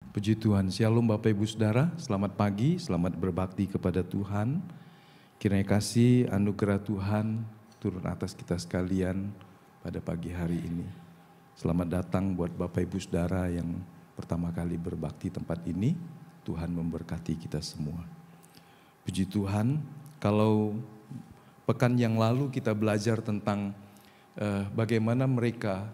Puji Tuhan, Shalom Bapak Ibu Saudara, selamat pagi, selamat berbakti kepada Tuhan. Kiranya kasih anugerah Tuhan turun atas kita sekalian pada pagi hari ini. Selamat datang buat Bapak Ibu Saudara yang pertama kali berbakti tempat ini. Tuhan memberkati kita semua. Puji Tuhan, kalau pekan yang lalu kita belajar tentang bagaimana mereka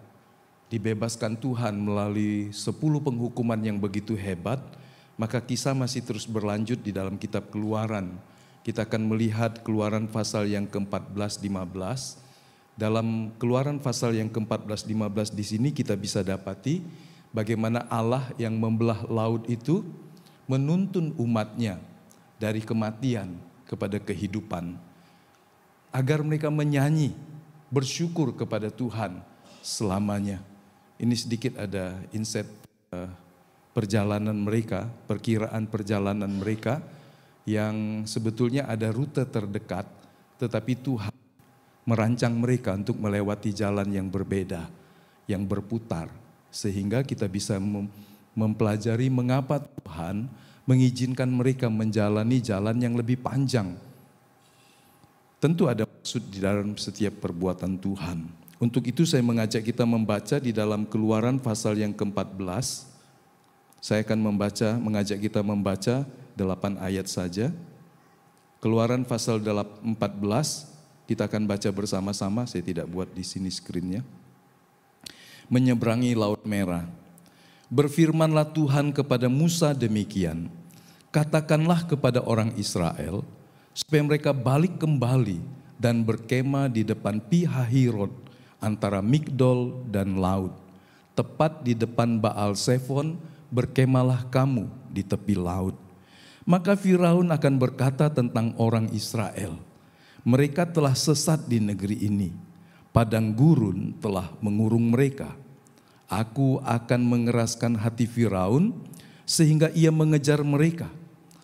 dibebaskan Tuhan melalui 10 penghukuman yang begitu hebat, maka kisah masih terus berlanjut di dalam kitab Keluaran. Kita akan melihat Keluaran pasal yang ke-14-15. Dalam Keluaran pasal yang ke-14-15 di sini kita bisa dapati bagaimana Allah yang membelah laut itu menuntun umatnya dari kematian kepada kehidupan, agar mereka menyanyi, bersyukur kepada Tuhan selamanya. Ini sedikit ada insight perjalanan mereka, perkiraan perjalanan mereka yang sebetulnya ada rute terdekat, tetapi Tuhan merancang mereka untuk melewati jalan yang berbeda, yang berputar, sehingga kita bisa mempelajari mengapa Tuhan mengizinkan mereka menjalani jalan yang lebih panjang. Tentu ada maksud di dalam setiap perbuatan Tuhan. Untuk itu saya mengajak kita membaca di dalam Keluaran pasal yang ke-14. Saya akan mengajak kita membaca 8 ayat saja. Keluaran pasal 14, kita akan baca bersama-sama, saya tidak buat di sini screen-nya. Menyeberangi Laut Merah. Berfirmanlah Tuhan kepada Musa demikian, katakanlah kepada orang Israel, supaya mereka balik kembali dan berkemah di depan Pi-hahirot, antara Migdol dan laut, tepat di depan Baal Zephon, berkemalah kamu di tepi laut. Maka Firaun akan berkata tentang orang Israel, mereka telah sesat di negeri ini, padang gurun telah mengurung mereka. Aku akan mengeraskan hati Firaun sehingga ia mengejar mereka,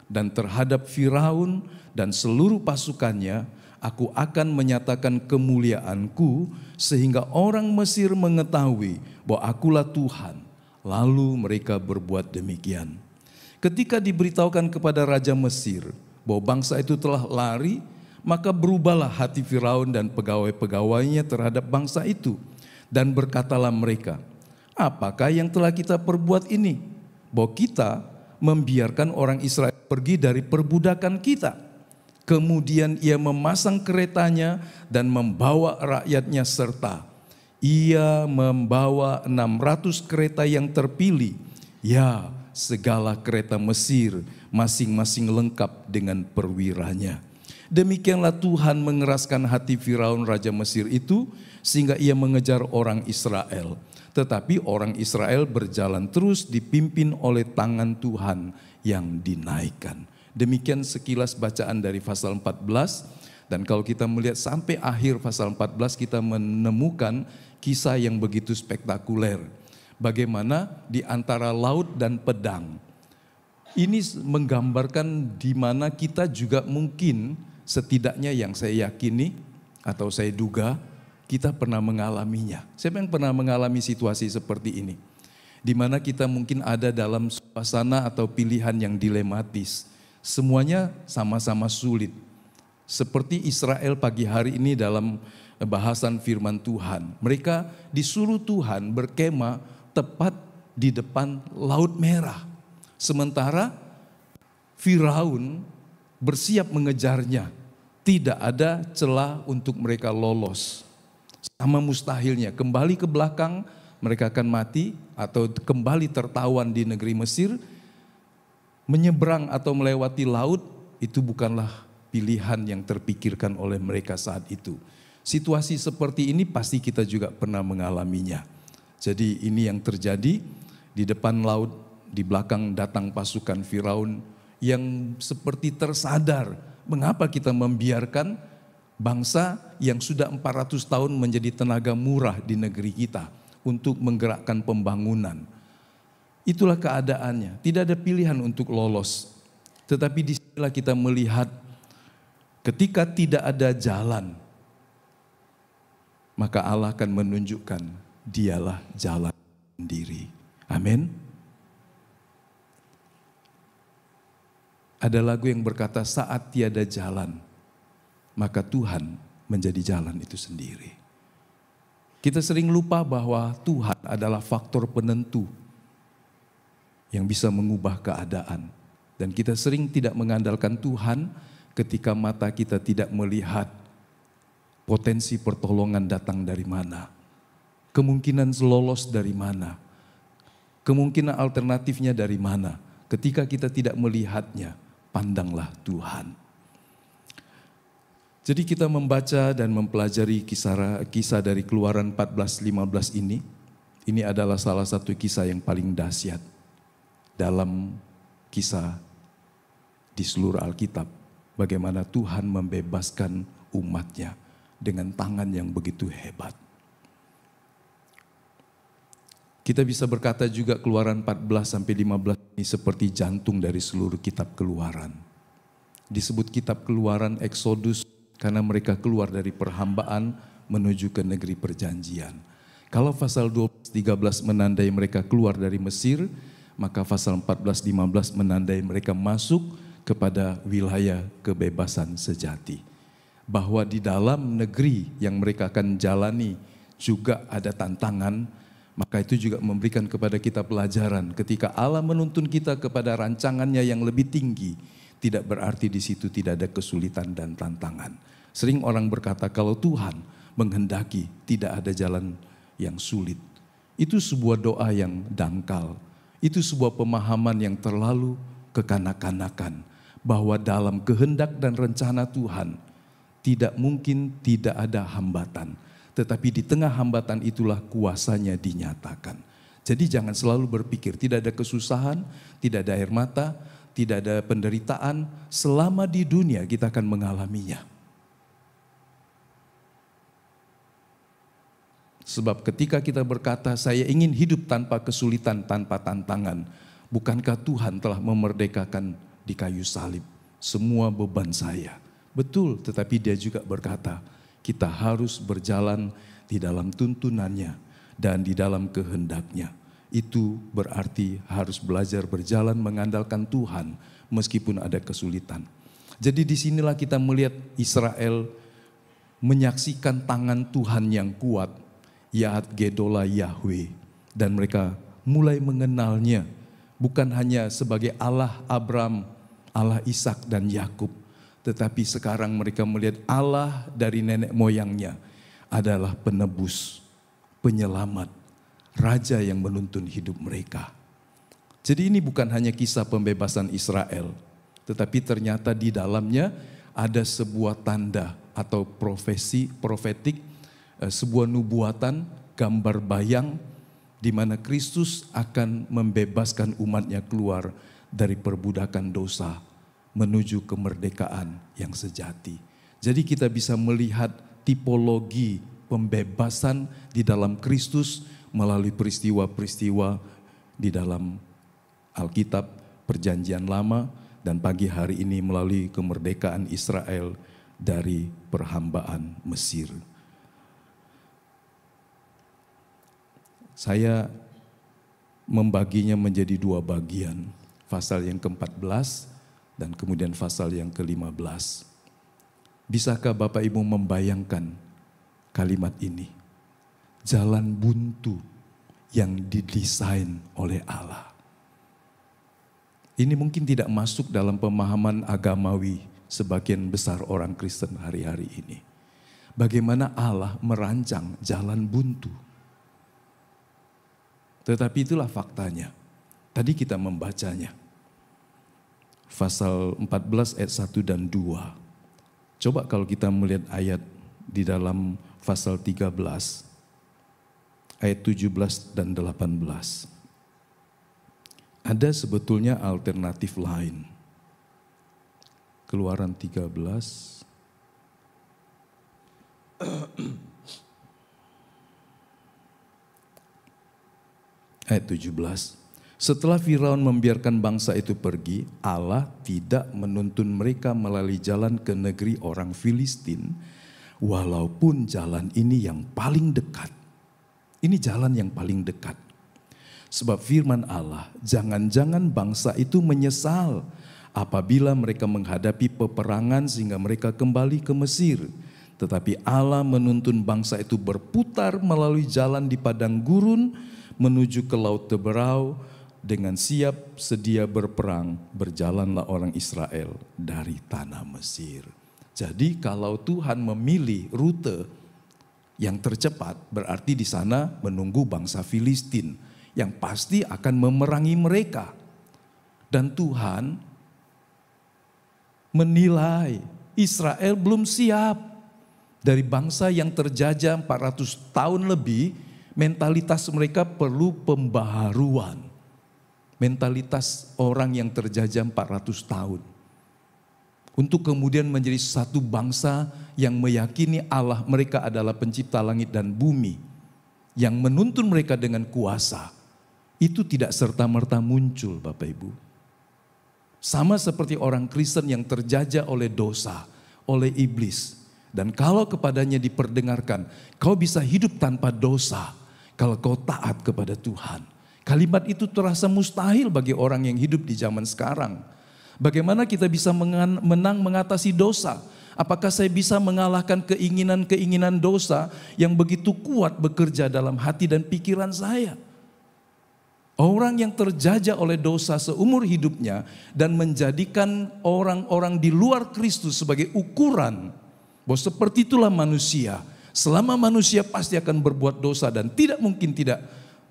dan terhadap Firaun dan seluruh pasukannya aku akan menyatakan kemuliaanku sehingga orang Mesir mengetahui bahwa akulah Tuhan. Lalu mereka berbuat demikian. Ketika diberitahukan kepada Raja Mesir bahwa bangsa itu telah lari, maka berubahlah hati Firaun dan pegawai-pegawainya terhadap bangsa itu. Dan berkatalah mereka, apakah yang telah kita perbuat ini? Bahwa kita membiarkan orang Israel pergi dari perbudakan kita. Kemudian ia memasang keretanya dan membawa rakyatnya serta. Ia membawa 600 kereta yang terpilih. Ya, segala kereta Mesir masing-masing lengkap dengan perwiranya. Demikianlah Tuhan mengeraskan hati Firaun Raja Mesir itu sehingga ia mengejar orang Israel. Tetapi orang Israel berjalan terus dipimpin oleh tangan Tuhan yang dinaikkan. Demikian sekilas bacaan dari pasal 14, dan kalau kita melihat sampai akhir pasal 14 kita menemukan kisah yang begitu spektakuler. Bagaimana di antara laut dan pedang. Ini menggambarkan di mana kita juga mungkin setidaknya yang saya yakini atau saya duga kita pernah mengalaminya. Siapa yang pernah mengalami situasi seperti ini? Di mana kita mungkin ada dalam suasana atau pilihan yang dilematis. Semuanya sama-sama sulit. Seperti Israel pagi hari ini dalam bahasan firman Tuhan. Mereka disuruh Tuhan berkemah tepat di depan Laut Merah. Sementara Firaun bersiap mengejarnya. Tidak ada celah untuk mereka lolos. Sama mustahilnya, kembali ke belakang mereka akan mati atau kembali tertawan di negeri Mesir. Menyeberang atau melewati laut itu bukanlah pilihan yang terpikirkan oleh mereka saat itu. Situasi seperti ini pasti kita juga pernah mengalaminya. Jadi ini yang terjadi di depan laut, di belakang datang pasukan Firaun yang seperti tersadar mengapa kita membiarkan bangsa yang sudah 400 tahun menjadi tenaga murah di negeri kita untuk menggerakkan pembangunan. Itulah keadaannya, tidak ada pilihan untuk lolos. Tetapi disinilah kita melihat ketika tidak ada jalan, maka Allah akan menunjukkan dialah jalan sendiri. Amin. Ada lagu yang berkata, saat tiada jalan, maka Tuhan menjadi jalan itu sendiri. Kita sering lupa bahwa Tuhan adalah faktor penentu yang bisa mengubah keadaan. Dan kita sering tidak mengandalkan Tuhan ketika mata kita tidak melihat potensi pertolongan datang dari mana. Kemungkinan lolos dari mana. Kemungkinan alternatifnya dari mana. Ketika kita tidak melihatnya, pandanglah Tuhan. Jadi kita membaca dan mempelajari kisah dari Keluaran 14:15 ini. Ini adalah salah satu kisah yang paling dahsyat dalam kisah di seluruh Alkitab. Bagaimana Tuhan membebaskan umatnya dengan tangan yang begitu hebat. Kita bisa berkata juga Keluaran 14-15 ini seperti jantung dari seluruh kitab Keluaran. Disebut kitab Keluaran Eksodus karena mereka keluar dari perhambaan menuju ke negeri perjanjian. Kalau pasal 12-13 menandai mereka keluar dari Mesir, maka pasal 14-15 menandai mereka masuk kepada wilayah kebebasan sejati. Bahwa di dalam negeri yang mereka akan jalani juga ada tantangan, maka itu juga memberikan kepada kita pelajaran. Ketika Allah menuntun kita kepada rancangannya yang lebih tinggi, tidak berarti di situ tidak ada kesulitan dan tantangan. Sering orang berkata kalau Tuhan menghendaki tidak ada jalan yang sulit. Itu sebuah doa yang dangkal. Itu sebuah pemahaman yang terlalu kekanak-kanakan. Bahwa dalam kehendak dan rencana Tuhan tidak mungkin tidak ada hambatan. Tetapi di tengah hambatan itulah kuasanya dinyatakan. Jadi jangan selalu berpikir tidak ada kesusahan, tidak ada air mata, tidak ada penderitaan. Selama di dunia kita akan mengalaminya. Sebab ketika kita berkata saya ingin hidup tanpa kesulitan, tanpa tantangan. Bukankah Tuhan telah memerdekakan di kayu salib semua beban saya? Betul, tetapi dia juga berkata kita harus berjalan di dalam tuntunannya dan di dalam kehendaknya. Itu berarti harus belajar berjalan mengandalkan Tuhan meskipun ada kesulitan. Jadi disinilah kita melihat Israel menyaksikan tangan Tuhan yang kuat. Yahad Gedolah Yahweh. Dan mereka mulai mengenalnya. Bukan hanya sebagai Allah Abram, Allah Ishak dan Yakub. Tetapi sekarang mereka melihat Allah dari nenek moyangnya adalah penebus, penyelamat, Raja yang menuntun hidup mereka. Jadi ini bukan hanya kisah pembebasan Israel. Tetapi ternyata di dalamnya ada sebuah tanda atau profetik, sebuah nubuatan, gambar bayang di mana Kristus akan membebaskan umatnya keluar dari perbudakan dosa menuju kemerdekaan yang sejati. Jadi kita bisa melihat tipologi pembebasan di dalam Kristus melalui peristiwa-peristiwa di dalam Alkitab, Perjanjian Lama, dan pagi hari ini melalui kemerdekaan Israel dari perhambaan Mesir. Saya membaginya menjadi dua bagian, pasal yang ke-14 dan kemudian pasal yang ke-15. Bisakah Bapak Ibu membayangkan kalimat ini? Jalan buntu yang didesain oleh Allah. Ini mungkin tidak masuk dalam pemahaman agamawi sebagian besar orang Kristen hari-hari ini. Bagaimana Allah merancang jalan buntu. Tetapi itulah faktanya. Tadi kita membacanya. Pasal 14 ayat 1 dan 2. Coba kalau kita melihat ayat di dalam pasal 13. Ayat 17 dan 18. Ada sebetulnya alternatif lain. Keluaran 13. Ayat 17. Setelah Firaun membiarkan bangsa itu pergi, Allah tidak menuntun mereka melalui jalan ke negeri orang Filistin, walaupun jalan ini yang paling dekat. Ini jalan yang paling dekat. Sebab firman Allah, jangan-jangan bangsa itu menyesal apabila mereka menghadapi peperangan sehingga mereka kembali ke Mesir. Tetapi Allah menuntun bangsa itu berputar melalui jalan di padang gurun menuju ke Laut Teberau. Dengan siap sedia berperang, berjalanlah orang Israel dari tanah Mesir. Jadi kalau Tuhan memilih rute yang tercepat, berarti di sana menunggu bangsa Filistin yang pasti akan memerangi mereka. Dan Tuhan menilai Israel belum siap. Dari bangsa yang terjajah 400 tahun lebih, mentalitas mereka perlu pembaharuan. Mentalitas orang yang terjajah 400 tahun. Untuk kemudian menjadi satu bangsa yang meyakini Allah mereka adalah pencipta langit dan bumi. Yang menuntun mereka dengan kuasa. Itu tidak serta-merta muncul Bapak Ibu. Sama seperti orang Kristen yang terjajah oleh dosa, oleh iblis. Dan kalau kepadanya diperdengarkan, kau bisa hidup tanpa dosa kalau kau taat kepada Tuhan. Kalimat itu terasa mustahil bagi orang yang hidup di zaman sekarang. Bagaimana kita bisa menang mengatasi dosa? Apakah saya bisa mengalahkan keinginan-keinginan dosa yang begitu kuat bekerja dalam hati dan pikiran saya? Orang yang terjajah oleh dosa seumur hidupnya dan menjadikan orang-orang di luar Kristus sebagai ukuran bahwa seperti itulah manusia. Selama manusia pasti akan berbuat dosa dan tidak mungkin tidak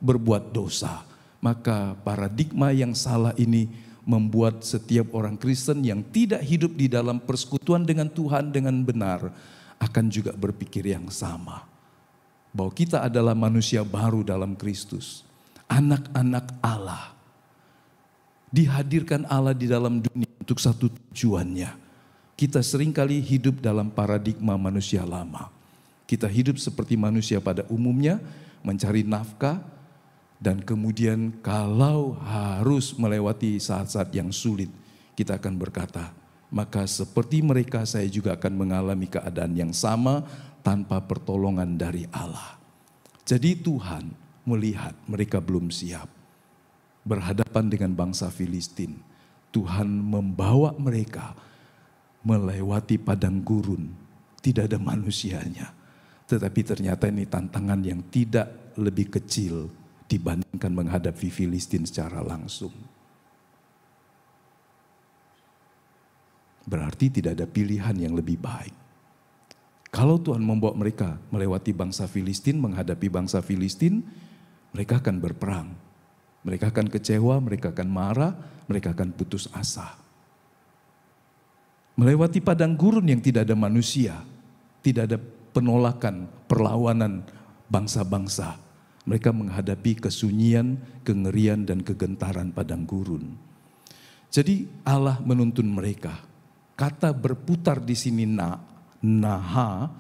berbuat dosa. Maka paradigma yang salah ini membuat setiap orang Kristen yang tidak hidup di dalam persekutuan dengan Tuhan dengan benar akan juga berpikir yang sama. Bahwa kita adalah manusia baru dalam Kristus. Anak-anak Allah. Dihadirkan Allah di dalam dunia untuk satu tujuannya. Kita seringkali hidup dalam paradigma manusia lama. Kita hidup seperti manusia pada umumnya, mencari nafkah, dan kemudian kalau harus melewati saat-saat yang sulit, kita akan berkata, maka seperti mereka saya juga akan mengalami keadaan yang sama tanpa pertolongan dari Allah. Jadi Tuhan melihat mereka belum siap. Berhadapan dengan bangsa Filistin, Tuhan membawa mereka melewati padang gurun, tidak ada manusianya. Tetapi ternyata ini tantangan yang tidak lebih kecil dibandingkan menghadapi Filistin secara langsung. Berarti tidak ada pilihan yang lebih baik. Kalau Tuhan membawa mereka melewati bangsa Filistin, menghadapi bangsa Filistin, mereka akan berperang. Mereka akan kecewa, mereka akan marah, mereka akan putus asa. Melewati padang gurun yang tidak ada manusia, tidak ada penolakan, perlawanan bangsa-bangsa. Mereka menghadapi kesunyian, kengerian, dan kegentaran padang gurun. Jadi Allah menuntun mereka. Kata berputar di sini naha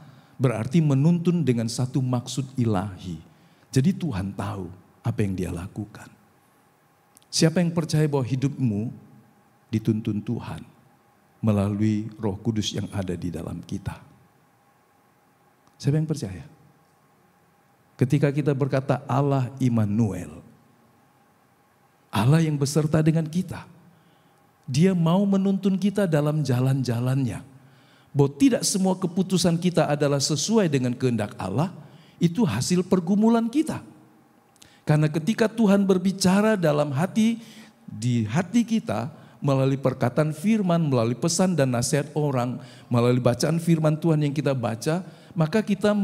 berarti menuntun dengan satu maksud ilahi. Jadi Tuhan tahu apa yang dia lakukan. Siapa yang percaya bahwa hidupmu dituntun Tuhan melalui Roh Kudus yang ada di dalam kita? Siapa yang percaya? Ketika kita berkata Allah Immanuel, Allah yang beserta dengan kita, Dia mau menuntun kita dalam jalan-jalannya. Bahwa tidak semua keputusan kita adalah sesuai dengan kehendak Allah, itu hasil pergumulan kita. Karena ketika Tuhan berbicara dalam hati, di hati kita, melalui perkataan firman, melalui pesan dan nasihat orang, melalui bacaan firman Tuhan yang kita baca, maka kita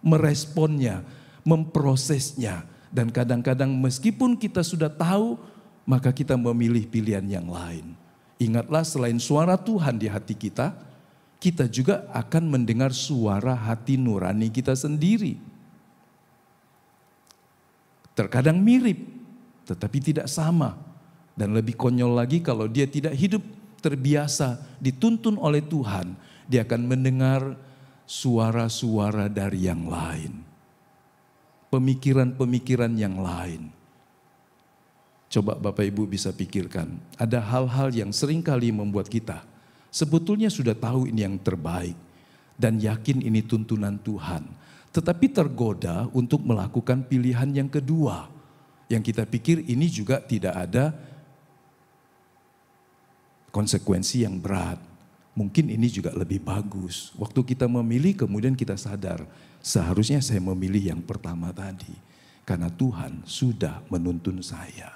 meresponnya, memprosesnya. Dan kadang-kadang meskipun kita sudah tahu, maka kita memilih pilihan yang lain. Ingatlah selain suara Tuhan di hati kita, kita juga akan mendengar suara hati nurani kita sendiri. Terkadang mirip, tetapi tidak sama. Dan lebih konyol lagi kalau dia tidak hidup terbiasa dituntun oleh Tuhan, dia akan mendengar suara-suara dari yang lain. Pemikiran-pemikiran yang lain. Coba Bapak Ibu bisa pikirkan, ada hal-hal yang seringkali membuat kita sebetulnya sudah tahu ini yang terbaik dan yakin ini tuntunan Tuhan. Tetapi tergoda untuk melakukan pilihan yang kedua. Yang kita pikir ini juga tidak ada konsekuensi yang berat. Mungkin ini juga lebih bagus. Waktu kita memilih kemudian kita sadar, seharusnya saya memilih yang pertama tadi. Karena Tuhan sudah menuntun saya.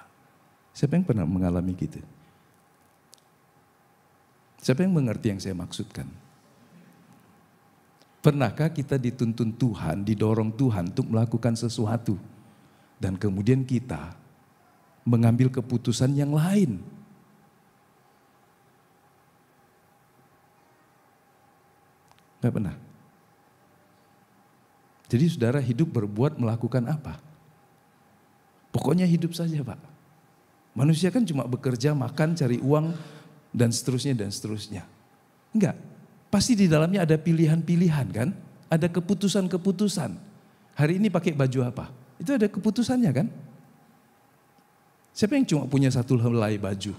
Siapa yang pernah mengalami gitu? Siapa yang mengerti yang saya maksudkan? Pernahkah kita dituntun Tuhan, didorong Tuhan untuk melakukan sesuatu, dan kemudian kita mengambil keputusan yang lain? Gak pernah. Jadi saudara hidup berbuat melakukan apa? Pokoknya hidup saja, Pak. Manusia kan cuma bekerja, makan, cari uang, dan seterusnya dan seterusnya. Enggak. Pasti di dalamnya ada pilihan-pilihan kan? Ada keputusan-keputusan. Hari ini pakai baju apa? Itu ada keputusannya kan? Siapa yang cuma punya satu helai baju?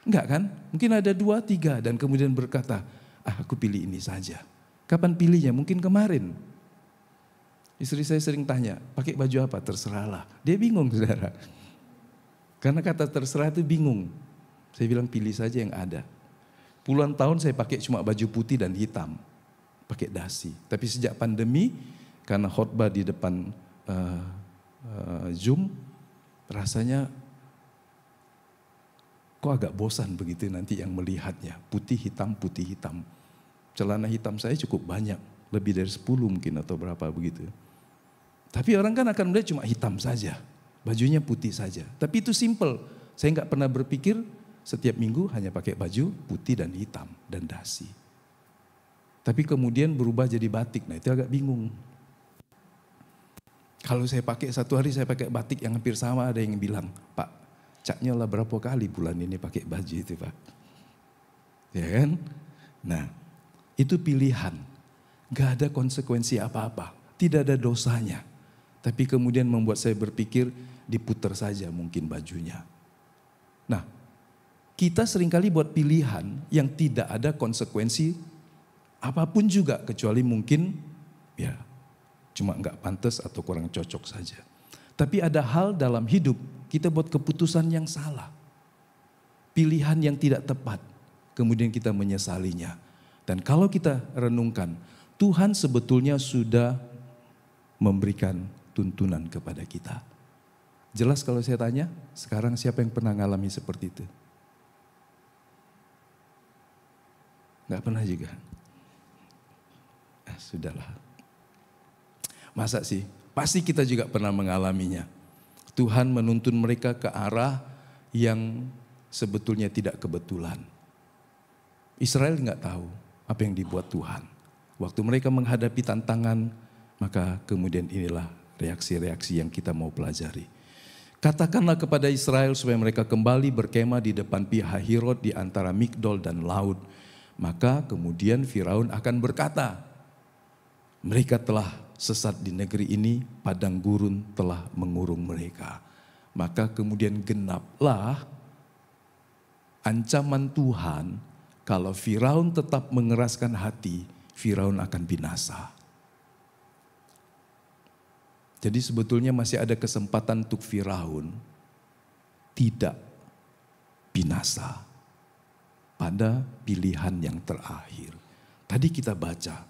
Enggak kan? Mungkin ada 2, 3 dan kemudian berkata, aku pilih ini saja. Kapan pilihnya? Mungkin kemarin. Istri saya sering tanya, pakai baju apa? Terserahlah. Dia bingung saudara. Karena kata terserah itu bingung. Saya bilang pilih saja yang ada. Puluhan tahun saya pakai cuma baju putih dan hitam. Pakai dasi. Tapi sejak pandemi, karena khotbah di depan Zoom, rasanya kok agak bosan begitu nanti yang melihatnya. Putih hitam, putih hitam. Celana hitam saya cukup banyak. Lebih dari 10 mungkin atau berapa begitu. Tapi orang kan akan melihat cuma hitam saja. Bajunya putih saja. Tapi itu simple. Saya nggak pernah berpikir setiap minggu hanya pakai baju putih dan hitam dan dasi. Tapi kemudian berubah jadi batik. Nah itu agak bingung. Kalau saya pakai satu hari saya pakai batik yang hampir sama, ada yang bilang, Pak, catnya lah berapa kali bulan ini pakai baju itu Pak. Ya kan? Nah itu pilihan. Gak ada konsekuensi apa-apa. Tidak ada dosanya. Tapi kemudian membuat saya berpikir diputar saja mungkin bajunya. Nah kita seringkali buat pilihan yang tidak ada konsekuensi apapun juga. Kecuali mungkin ya cuma nggak pantas atau kurang cocok saja. Tapi ada hal dalam hidup kita buat keputusan yang salah. Pilihan yang tidak tepat. Kemudian kita menyesalinya. Dan kalau kita renungkan, Tuhan sebetulnya sudah memberikan tuntunan kepada kita. Jelas kalau saya tanya, sekarang siapa yang pernah mengalami seperti itu? Gak pernah juga. Sudahlah. Masa sih? Pasti kita juga pernah mengalaminya. Tuhan menuntun mereka ke arah yang sebetulnya tidak kebetulan. Israel gak tahu apa yang dibuat Tuhan. Waktu mereka menghadapi tantangan, maka kemudian inilah reaksi-reaksi yang kita mau pelajari. Katakanlah kepada Israel supaya mereka kembali berkemah di depan Pi-hahirot di antara Migdol dan laut. Maka kemudian Firaun akan berkata, mereka telah sesat di negeri ini, padang gurun telah mengurung mereka. Maka kemudian genaplah ancaman Tuhan, kalau Firaun tetap mengeraskan hati, Firaun akan binasa. Jadi sebetulnya masih ada kesempatan untuk Firaun tidak binasa pada pilihan yang terakhir. Tadi kita baca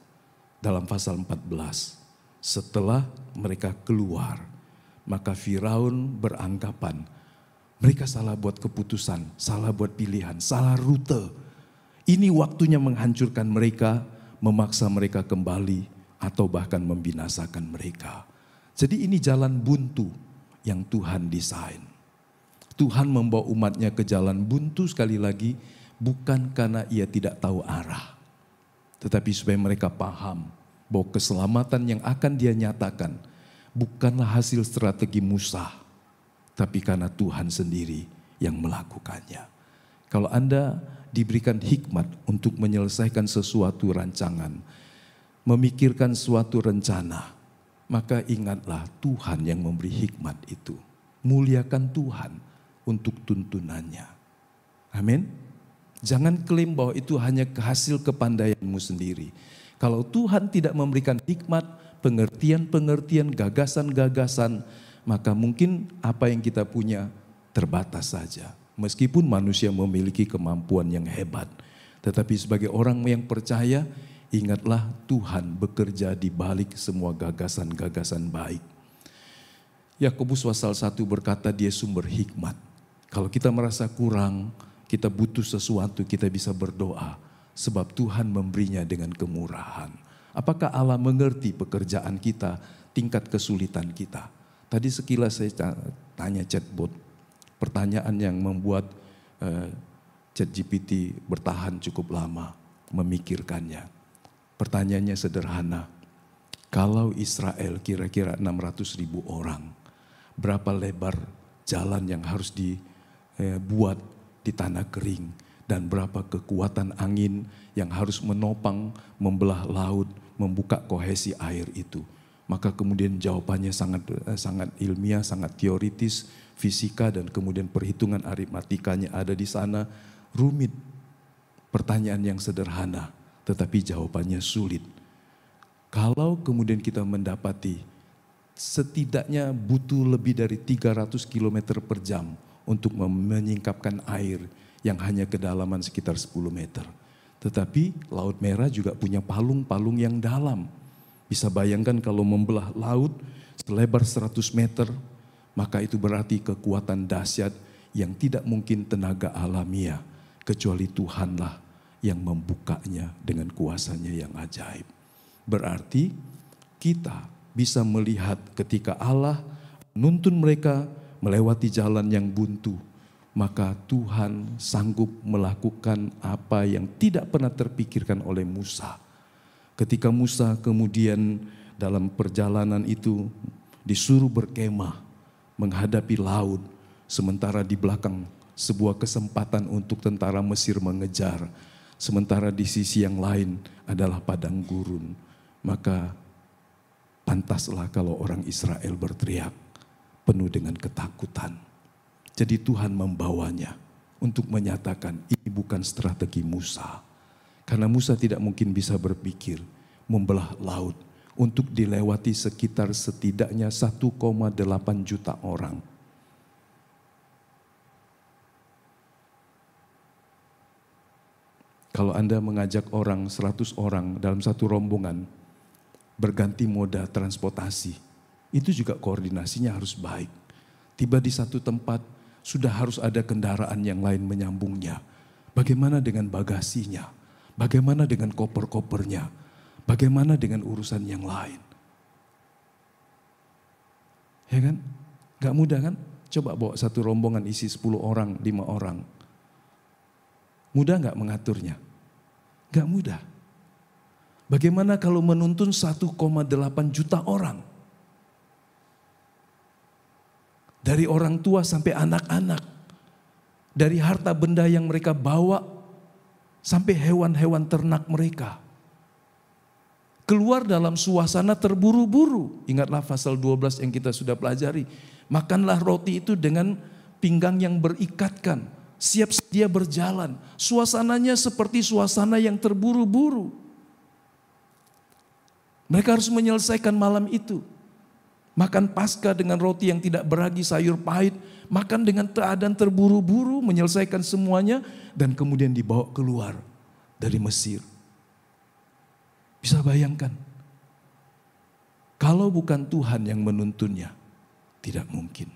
dalam pasal 14, setelah mereka keluar, maka Firaun beranggapan mereka salah buat keputusan, salah buat pilihan, salah rute. Ini waktunya menghancurkan mereka, memaksa mereka kembali, atau bahkan membinasakan mereka. Jadi ini jalan buntu yang Tuhan desain. Tuhan membawa umatnya ke jalan buntu sekali lagi, bukan karena ia tidak tahu arah. Tetapi supaya mereka paham bahwa keselamatan yang akan dia nyatakan bukanlah hasil strategi Musa, tapi karena Tuhan sendiri yang melakukannya. Kalau Anda diberikan hikmat untuk menyelesaikan sesuatu rancangan, memikirkan suatu rencana, maka ingatlah Tuhan yang memberi hikmat itu. Muliakan Tuhan untuk tuntunannya. Amin. Jangan klaim bahwa itu hanya hasil kepandaianmu sendiri. Kalau Tuhan tidak memberikan hikmat, pengertian-pengertian, gagasan-gagasan, maka mungkin apa yang kita punya terbatas saja. Meskipun manusia memiliki kemampuan yang hebat, tetapi sebagai orang yang percaya, ingatlah Tuhan bekerja di balik semua gagasan-gagasan baik. Yakobus pasal 1 berkata dia sumber hikmat. Kalau kita merasa kurang, kita butuh sesuatu, kita bisa berdoa. Sebab Tuhan memberinya dengan kemurahan. Apakah Allah mengerti pekerjaan kita, tingkat kesulitan kita? Tadi sekilas saya tanya chatbot, pertanyaan yang membuat ChatGPT bertahan cukup lama memikirkannya. Pertanyaannya sederhana, kalau Israel kira-kira 600.000 orang, berapa lebar jalan yang harus dibuat di tanah kering, dan berapa kekuatan angin yang harus menopang, membelah laut, membuka kohesi air itu. Maka kemudian jawabannya sangat ilmiah, sangat teoritis, fisika, dan kemudian perhitungan aritmatikanya ada di sana. Rumit, pertanyaan yang sederhana, tetapi jawabannya sulit. Kalau kemudian kita mendapati setidaknya butuh lebih dari 300 km per jam untuk menyingkapkan air yang hanya kedalaman sekitar 10 meter. Tetapi Laut Merah juga punya palung-palung yang dalam. Bisa bayangkan kalau membelah laut selebar 100 meter, maka itu berarti kekuatan dahsyat yang tidak mungkin tenaga alamiah, kecuali Tuhanlah yang membukanya dengan kuasanya yang ajaib. Berarti kita bisa melihat ketika Allah menuntun mereka melewati jalan yang buntu, maka Tuhan sanggup melakukan apa yang tidak pernah terpikirkan oleh Musa. Ketika Musa kemudian dalam perjalanan itu disuruh berkemah menghadapi laut, sementara di belakang sebuah kesempatan untuk tentara Mesir mengejar, sementara di sisi yang lain adalah padang gurun, maka pantaslah kalau orang Israel berteriak penuh dengan ketakutan. Jadi Tuhan membawanya untuk menyatakan ini bukan strategi Musa. Karena Musa tidak mungkin bisa berpikir membelah laut untuk dilewati sekitar setidaknya 1,8 juta orang. Kalau Anda mengajak orang 100 orang dalam satu rombongan berganti moda transportasi, itu juga koordinasinya harus baik. Tiba di satu tempat sudah harus ada kendaraan yang lain menyambungnya. Bagaimana dengan bagasinya? Bagaimana dengan koper-kopernya? Bagaimana dengan urusan yang lain? Ya kan? Gak mudah kan? Coba bawa satu rombongan isi 10 orang, 5 orang. Mudah gak mengaturnya? Gak mudah. Bagaimana kalau menuntun 1,8 juta orang? Dari orang tua sampai anak-anak. Dari harta benda yang mereka bawa sampai hewan-hewan ternak mereka. Keluar dalam suasana terburu-buru. Ingatlah pasal 12 yang kita sudah pelajari. Makanlah roti itu dengan pinggang yang berikatkan. Siap sedia berjalan. Suasananya seperti suasana yang terburu-buru. Mereka harus menyelesaikan malam itu. Makan Paskah dengan roti yang tidak beragi, sayur pahit. Makan dengan keadaan terburu-buru, menyelesaikan semuanya. Dan kemudian dibawa keluar dari Mesir. Bisa bayangkan. Kalau bukan Tuhan yang menuntunnya, tidak mungkin.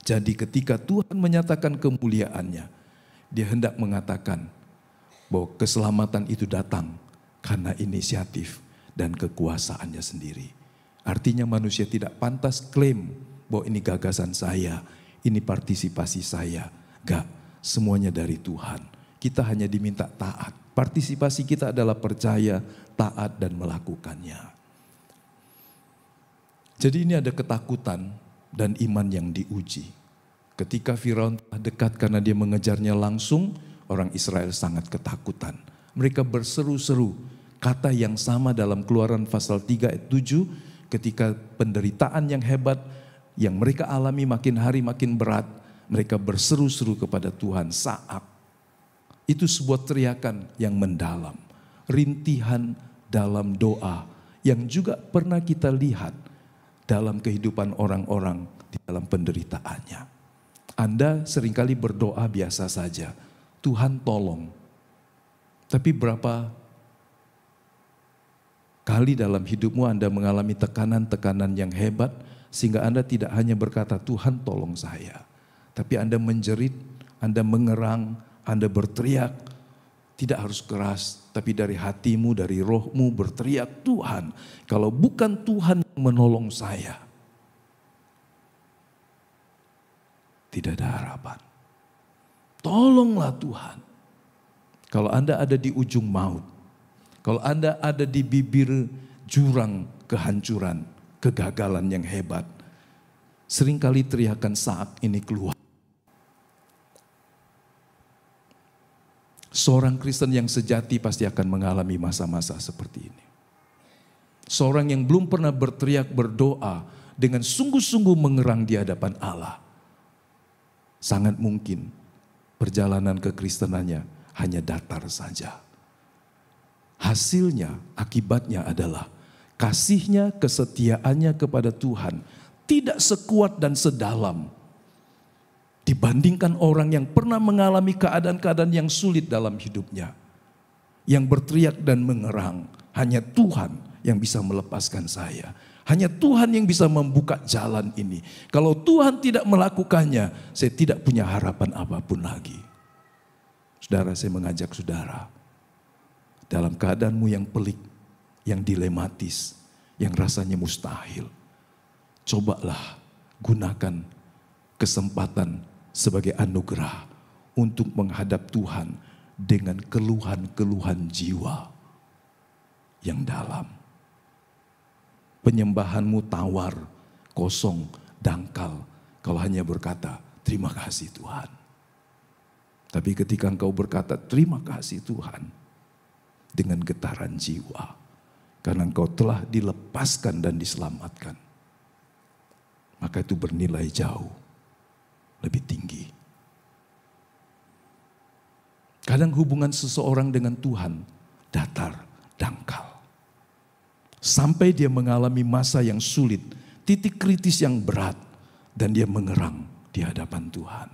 Jadi ketika Tuhan menyatakan kemuliaannya, dia hendak mengatakan bahwa keselamatan itu datang karena inisiatif dan kekuasaannya sendiri. Artinya manusia tidak pantas klaim bahwa ini gagasan saya, ini partisipasi saya. Enggak, semuanya dari Tuhan. Kita hanya diminta taat. Partisipasi kita adalah percaya, taat, dan melakukannya. Jadi ini ada ketakutan dan iman yang diuji. Ketika Firaun dekat karena dia mengejarnya langsung, orang Israel sangat ketakutan. Mereka berseru-seru, kata yang sama dalam Keluaran pasal 3 ayat 7, ketika penderitaan yang hebat yang mereka alami makin hari makin berat, mereka berseru-seru kepada Tuhan, Saak. Itu sebuah teriakan yang mendalam, rintihan dalam doa yang juga pernah kita lihat dalam kehidupan orang-orang di dalam penderitaannya. Anda seringkali berdoa biasa saja, Tuhan tolong. Tapi berapa kali dalam hidupmu Anda mengalami tekanan-tekanan yang hebat, sehingga Anda tidak hanya berkata, Tuhan tolong saya. Tapi Anda menjerit, Anda mengerang, Anda berteriak, tidak harus keras, tapi dari hatimu, dari rohmu berteriak, Tuhan, kalau bukan Tuhan yang menolong saya, tidak ada harapan. Tolonglah Tuhan. Kalau Anda ada di ujung maut, kalau Anda ada di bibir jurang kehancuran, kegagalan yang hebat, seringkali teriakan saat ini keluar. Seorang Kristen yang sejati pasti akan mengalami masa-masa seperti ini. Seorang yang belum pernah berteriak berdoa dengan sungguh-sungguh mengerang di hadapan Allah, sangat mungkin perjalanan kekristenannya hanya datar saja. Hasilnya, akibatnya adalah kasihnya, kesetiaannya kepada Tuhan tidak sekuat dan sedalam dibandingkan orang yang pernah mengalami keadaan-keadaan yang sulit dalam hidupnya. Yang berteriak dan mengerang, hanya Tuhan yang bisa melepaskan saya. Hanya Tuhan yang bisa membuka jalan ini. Kalau Tuhan tidak melakukannya, saya tidak punya harapan apapun lagi. Saudara, saya mengajak saudara, dalam keadaanmu yang pelik, yang dilematis, yang rasanya mustahil, cobalah gunakan kesempatan sebagai anugerah untuk menghadap Tuhan dengan keluhan-keluhan jiwa yang dalam. Penyembahanmu tawar, kosong, dangkal, kalau hanya berkata, terima kasih Tuhan. Tapi ketika engkau berkata, terima kasih Tuhan, dengan getaran jiwa, karena engkau telah dilepaskan dan diselamatkan, maka itu bernilai jauh lebih tinggi. Kadang hubungan seseorang dengan Tuhan datar, dangkal. Sampai dia mengalami masa yang sulit, titik kritis yang berat, dan dia mengerang di hadapan Tuhan.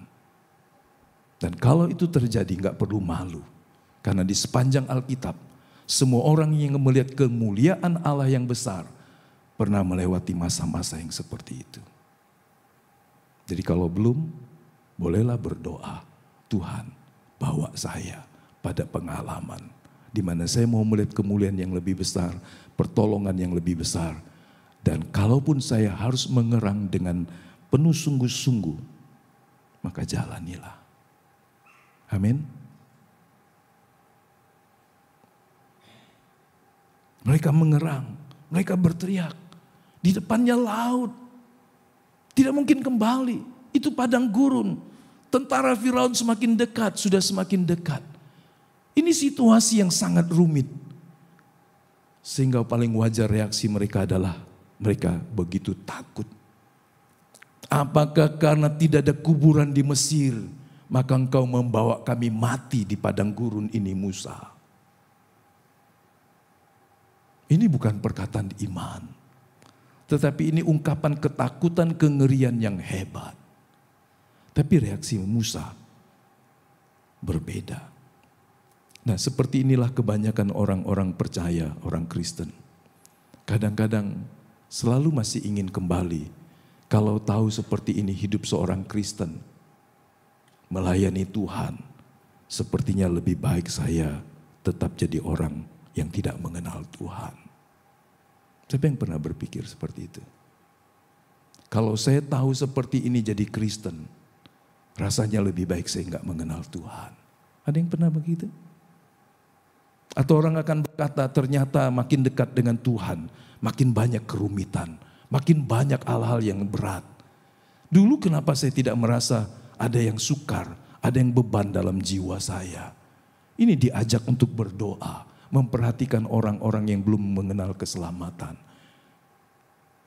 Dan kalau itu terjadi gak perlu malu. Karena di sepanjang Alkitab, semua orang yang melihat kemuliaan Allah yang besar pernah melewati masa-masa yang seperti itu. Jadi kalau belum, bolehlah berdoa, Tuhan bawa saya pada pengalaman di mana saya mau melihat kemuliaan yang lebih besar, pertolongan yang lebih besar. Dan kalaupun saya harus mengerang dengan penuh sungguh-sungguh, maka jalanilah. Amin. Mereka mengerang, mereka berteriak. Di depannya laut. Tidak mungkin kembali. Itu padang gurun. Tentara Firaun semakin dekat, sudah semakin dekat. Ini situasi yang sangat rumit. Sehingga paling wajar reaksi mereka adalah mereka begitu takut. Apakah karena tidak ada kuburan di Mesir, maka engkau membawa kami mati di padang gurun ini, Musa? Ini bukan perkataan iman, tetapi ini ungkapan ketakutan, kengerian yang hebat. Tapi reaksi Musa berbeda. Nah, seperti inilah kebanyakan orang-orang percaya, orang Kristen. Kadang-kadang selalu masih ingin kembali. Kalau tahu seperti ini hidup seorang Kristen, melayani Tuhan, sepertinya lebih baik saya tetap jadi orang yang tidak mengenal Tuhan. Siapa yang pernah berpikir seperti itu? Kalau saya tahu seperti ini jadi Kristen, rasanya lebih baik saya nggak mengenal Tuhan. Ada yang pernah begitu? Atau orang akan berkata, ternyata makin dekat dengan Tuhan, makin banyak kerumitan, makin banyak hal-hal yang berat. Dulu kenapa saya tidak merasa ada yang sukar, ada yang beban dalam jiwa saya? Ini diajak untuk berdoa, memperhatikan orang-orang yang belum mengenal keselamatan.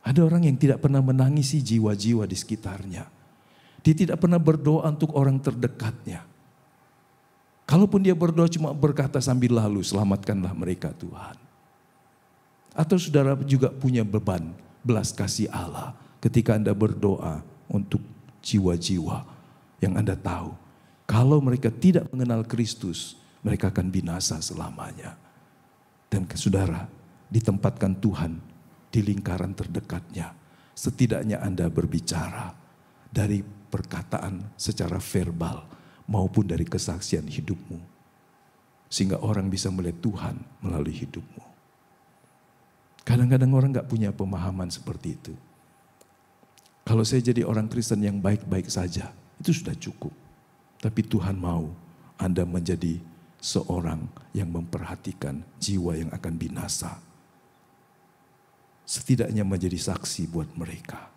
Ada orang yang tidak pernah menangisi jiwa-jiwa di sekitarnya. Dia tidak pernah berdoa untuk orang terdekatnya. Kalaupun dia berdoa cuma berkata sambil lalu, selamatkanlah mereka Tuhan. Atau saudara juga punya beban belas kasih Allah ketika Anda berdoa untuk jiwa-jiwa. yang Anda tahu, kalau mereka tidak mengenal Kristus, mereka akan binasa selamanya. Dan saudara, ditempatkan Tuhan di lingkaran terdekatnya. Setidaknya Anda berbicara dari perkataan secara verbal maupun dari kesaksian hidupmu. Sehingga orang bisa melihat Tuhan melalui hidupmu. Kadang-kadang orang gak punya pemahaman seperti itu. Kalau saya jadi orang Kristen yang baik-baik saja, itu sudah cukup. Tapi Tuhan mau Anda menjadi seorang yang memperhatikan jiwa yang akan binasa. Setidaknya menjadi saksi buat mereka.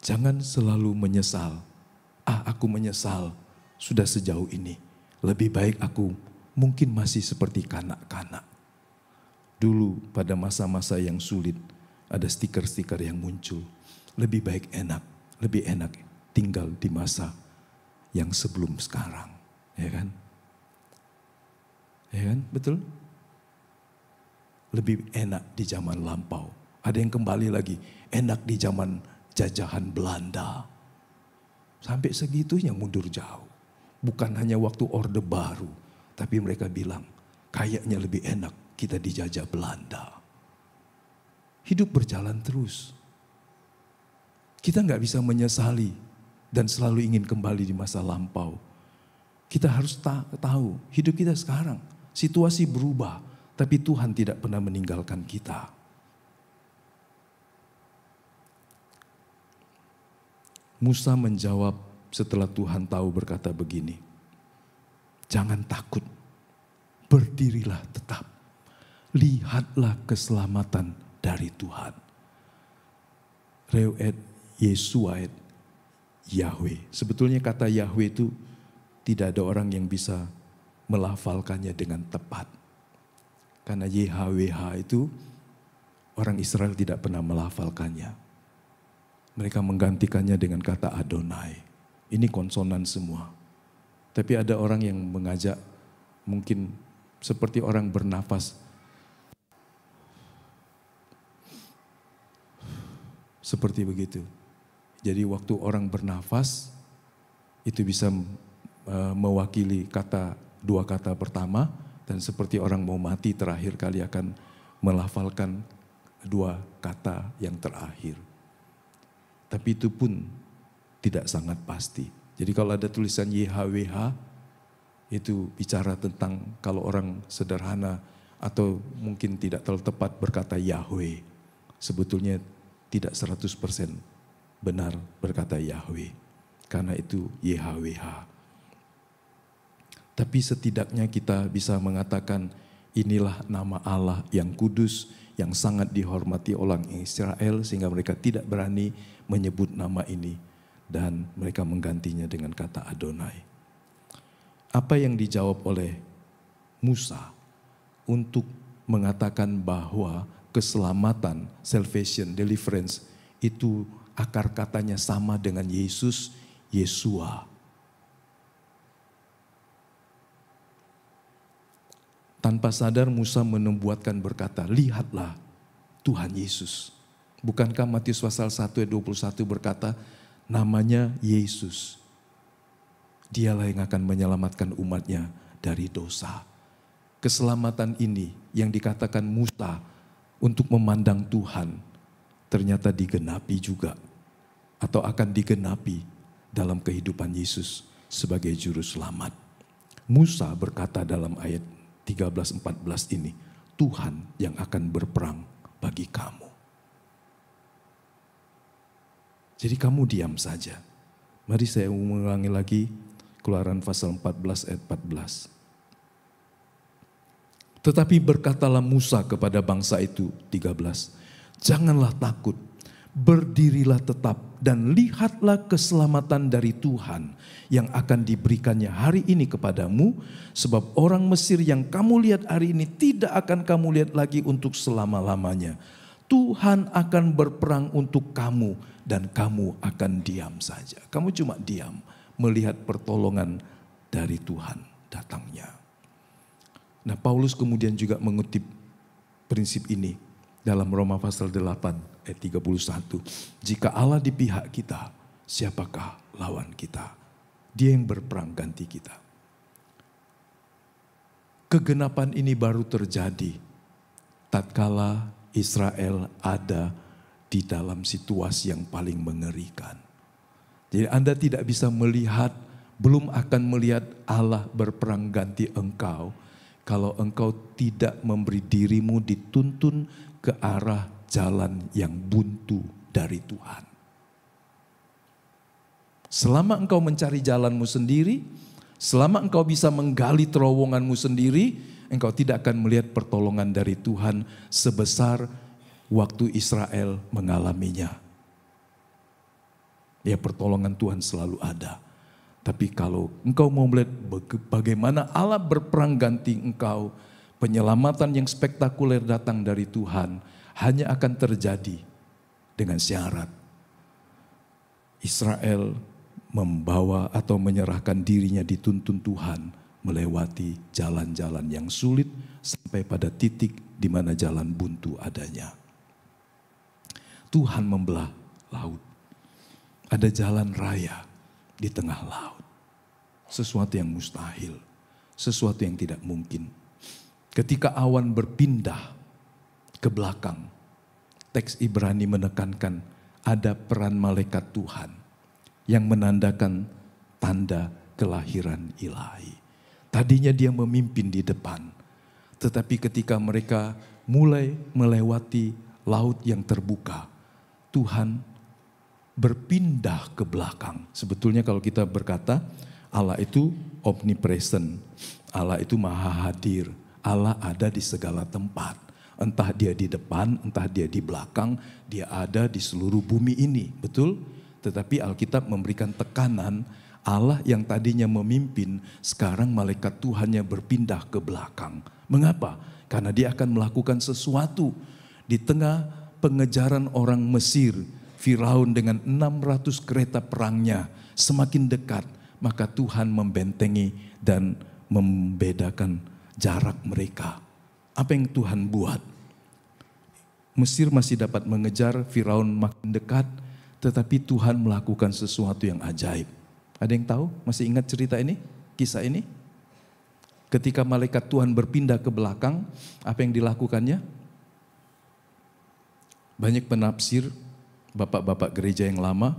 Jangan selalu menyesal. Aku menyesal sudah sejauh ini. Lebih baik aku mungkin masih seperti kanak-kanak. Dulu pada masa-masa yang sulit ada stiker-stiker yang muncul. Lebih baik lebih enak tinggal di masa yang sebelum sekarang. Ya kan? Ya kan? Betul? Lebih enak di zaman lampau. Ada yang kembali lagi, enak di zaman jajahan Belanda. Sampai segitunya mundur jauh. Bukan hanya waktu Orde Baru, tapi mereka bilang, kayaknya lebih enak kita dijajah Belanda. Hidup berjalan terus. Kita nggak bisa menyesali dan selalu ingin kembali di masa lampau. Kita harus tahu hidup kita sekarang. Situasi berubah, tapi Tuhan tidak pernah meninggalkan kita. Musa menjawab setelah Tuhan tahu berkata begini, jangan takut, berdirilah tetap, lihatlah keselamatan dari Tuhan. Reuet Yesuaet Yahweh. Sebetulnya kata Yahweh itu tidak ada orang yang bisa melafalkannya dengan tepat. Karena YHWH itu orang Israel tidak pernah melafalkannya. Mereka menggantikannya dengan kata Adonai. Ini konsonan semua. Tapi ada orang yang mengajak mungkin seperti orang bernafas. Seperti begitu. Jadi waktu orang bernafas itu bisa mewakili dua kata pertama. Dan seperti orang mau mati terakhir kali akan melafalkan dua kata yang terakhir. Tapi itu pun tidak sangat pasti. Jadi kalau ada tulisan YHWH, itu bicara tentang kalau orang sederhana atau mungkin tidak terlalu tepat berkata Yahweh. Sebetulnya tidak 100% benar berkata Yahweh. Karena itu YHWH. Tapi setidaknya kita bisa mengatakan inilah nama Allah yang kudus, yang sangat dihormati orang Israel sehingga mereka tidak berani menyebut nama ini. Dan mereka menggantinya dengan kata Adonai. Apa yang dijawab oleh Musa untuk mengatakan bahwa keselamatan, salvation, deliverance itu akar katanya sama dengan Yesus, Yesua. Tanpa sadar Musa menubuatkan berkata, lihatlah Tuhan Yesus. Bukankah Matius pasal 1 ayat 21 berkata, namanya Yesus. Dialah yang akan menyelamatkan umatnya dari dosa. Keselamatan ini yang dikatakan Musa untuk memandang Tuhan ternyata digenapi juga. Atau akan digenapi dalam kehidupan Yesus sebagai juru selamat. Musa berkata dalam ayat 13-14 ini, Tuhan yang akan berperang bagi kamu. Jadi kamu diam saja. Mari saya ulangi lagi Keluaran pasal 14 ayat 14. Tetapi berkatalah Musa kepada bangsa itu 13. Janganlah takut, berdirilah tetap dan lihatlah keselamatan dari Tuhan yang akan diberikannya hari ini kepadamu. Sebab orang Mesir yang kamu lihat hari ini tidak akan kamu lihat lagi untuk selama-lamanya. Tuhan akan berperang untuk kamu dan kamu akan diam saja. Kamu cuma diam melihat pertolongan dari Tuhan datangnya. Nah, Paulus kemudian juga mengutip prinsip ini dalam Roma pasal 8 ayat 31. Jika Allah di pihak kita, siapakah lawan kita. Dia yang berperang ganti kita. Kegenapan ini baru terjadi tatkala Israel ada di dalam situasi yang paling mengerikan. Jadi Anda tidak bisa melihat, belum akan melihat Allah berperang ganti engkau kalau engkau tidak memberi dirimu dituntun ke arah jalan yang buntu dari Tuhan. Selama engkau mencari jalanmu sendiri, selama engkau bisa menggali terowonganmu sendiri, engkau tidak akan melihat pertolongan dari Tuhan sebesar waktu Israel mengalaminya. Ya, pertolongan Tuhan selalu ada. Tapi kalau engkau mau melihat bagaimana Allah berperang ganti engkau, penyelamatan yang spektakuler datang dari Tuhan hanya akan terjadi dengan syarat Israel membawa atau menyerahkan dirinya dituntun Tuhan melewati jalan-jalan yang sulit sampai pada titik di mana jalan buntu adanya. Tuhan membelah laut. Ada jalan raya di tengah laut. Sesuatu yang mustahil, sesuatu yang tidak mungkin. Ketika awan berpindah ke belakang, teks Ibrani menekankan ada peran malaikat Tuhan yang menandakan tanda kelahiran ilahi. Tadinya dia memimpin di depan, tetapi ketika mereka mulai melewati laut yang terbuka, Tuhan berpindah ke belakang. Sebetulnya kalau kita berkata Allah itu omnipresent, Allah itu maha hadir, Allah ada di segala tempat. Entah dia di depan, entah dia di belakang, dia ada di seluruh bumi ini, betul? Tetapi Alkitab memberikan tekanan, Allah yang tadinya memimpin, sekarang malaikat Tuhannya berpindah ke belakang. Mengapa? Karena dia akan melakukan sesuatu di tengah pengejaran orang Mesir. Firaun dengan 600 kereta perangnya semakin dekat, maka Tuhan membentengi dan membedakan jarak mereka. Apa yang Tuhan buat? Mesir masih dapat mengejar, Firaun makin dekat, tetapi Tuhan melakukan sesuatu yang ajaib. Ada yang tahu? Masih ingat cerita ini? Kisah ini? Ketika malaikat Tuhan berpindah ke belakang, apa yang dilakukannya? Banyak penafsir, bapak-bapak gereja yang lama,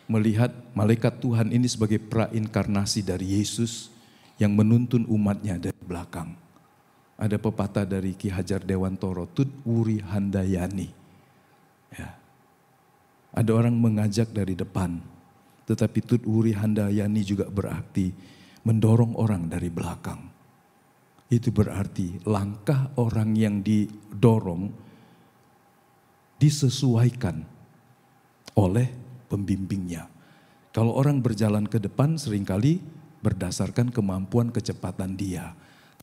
melihat malaikat Tuhan ini sebagai prainkarnasi dari Yesus yang menuntun umatnya dari belakang. Ada pepatah dari Ki Hajar Dewantoro, Tut Wuri Handayani. Ya. Ada orang mengajak dari depan, tetapi Tut Wuri Handayani juga berarti mendorong orang dari belakang. Itu berarti langkah orang yang didorong disesuaikan oleh pembimbingnya. Kalau orang berjalan ke depan seringkali berdasarkan kemampuan kecepatan dia.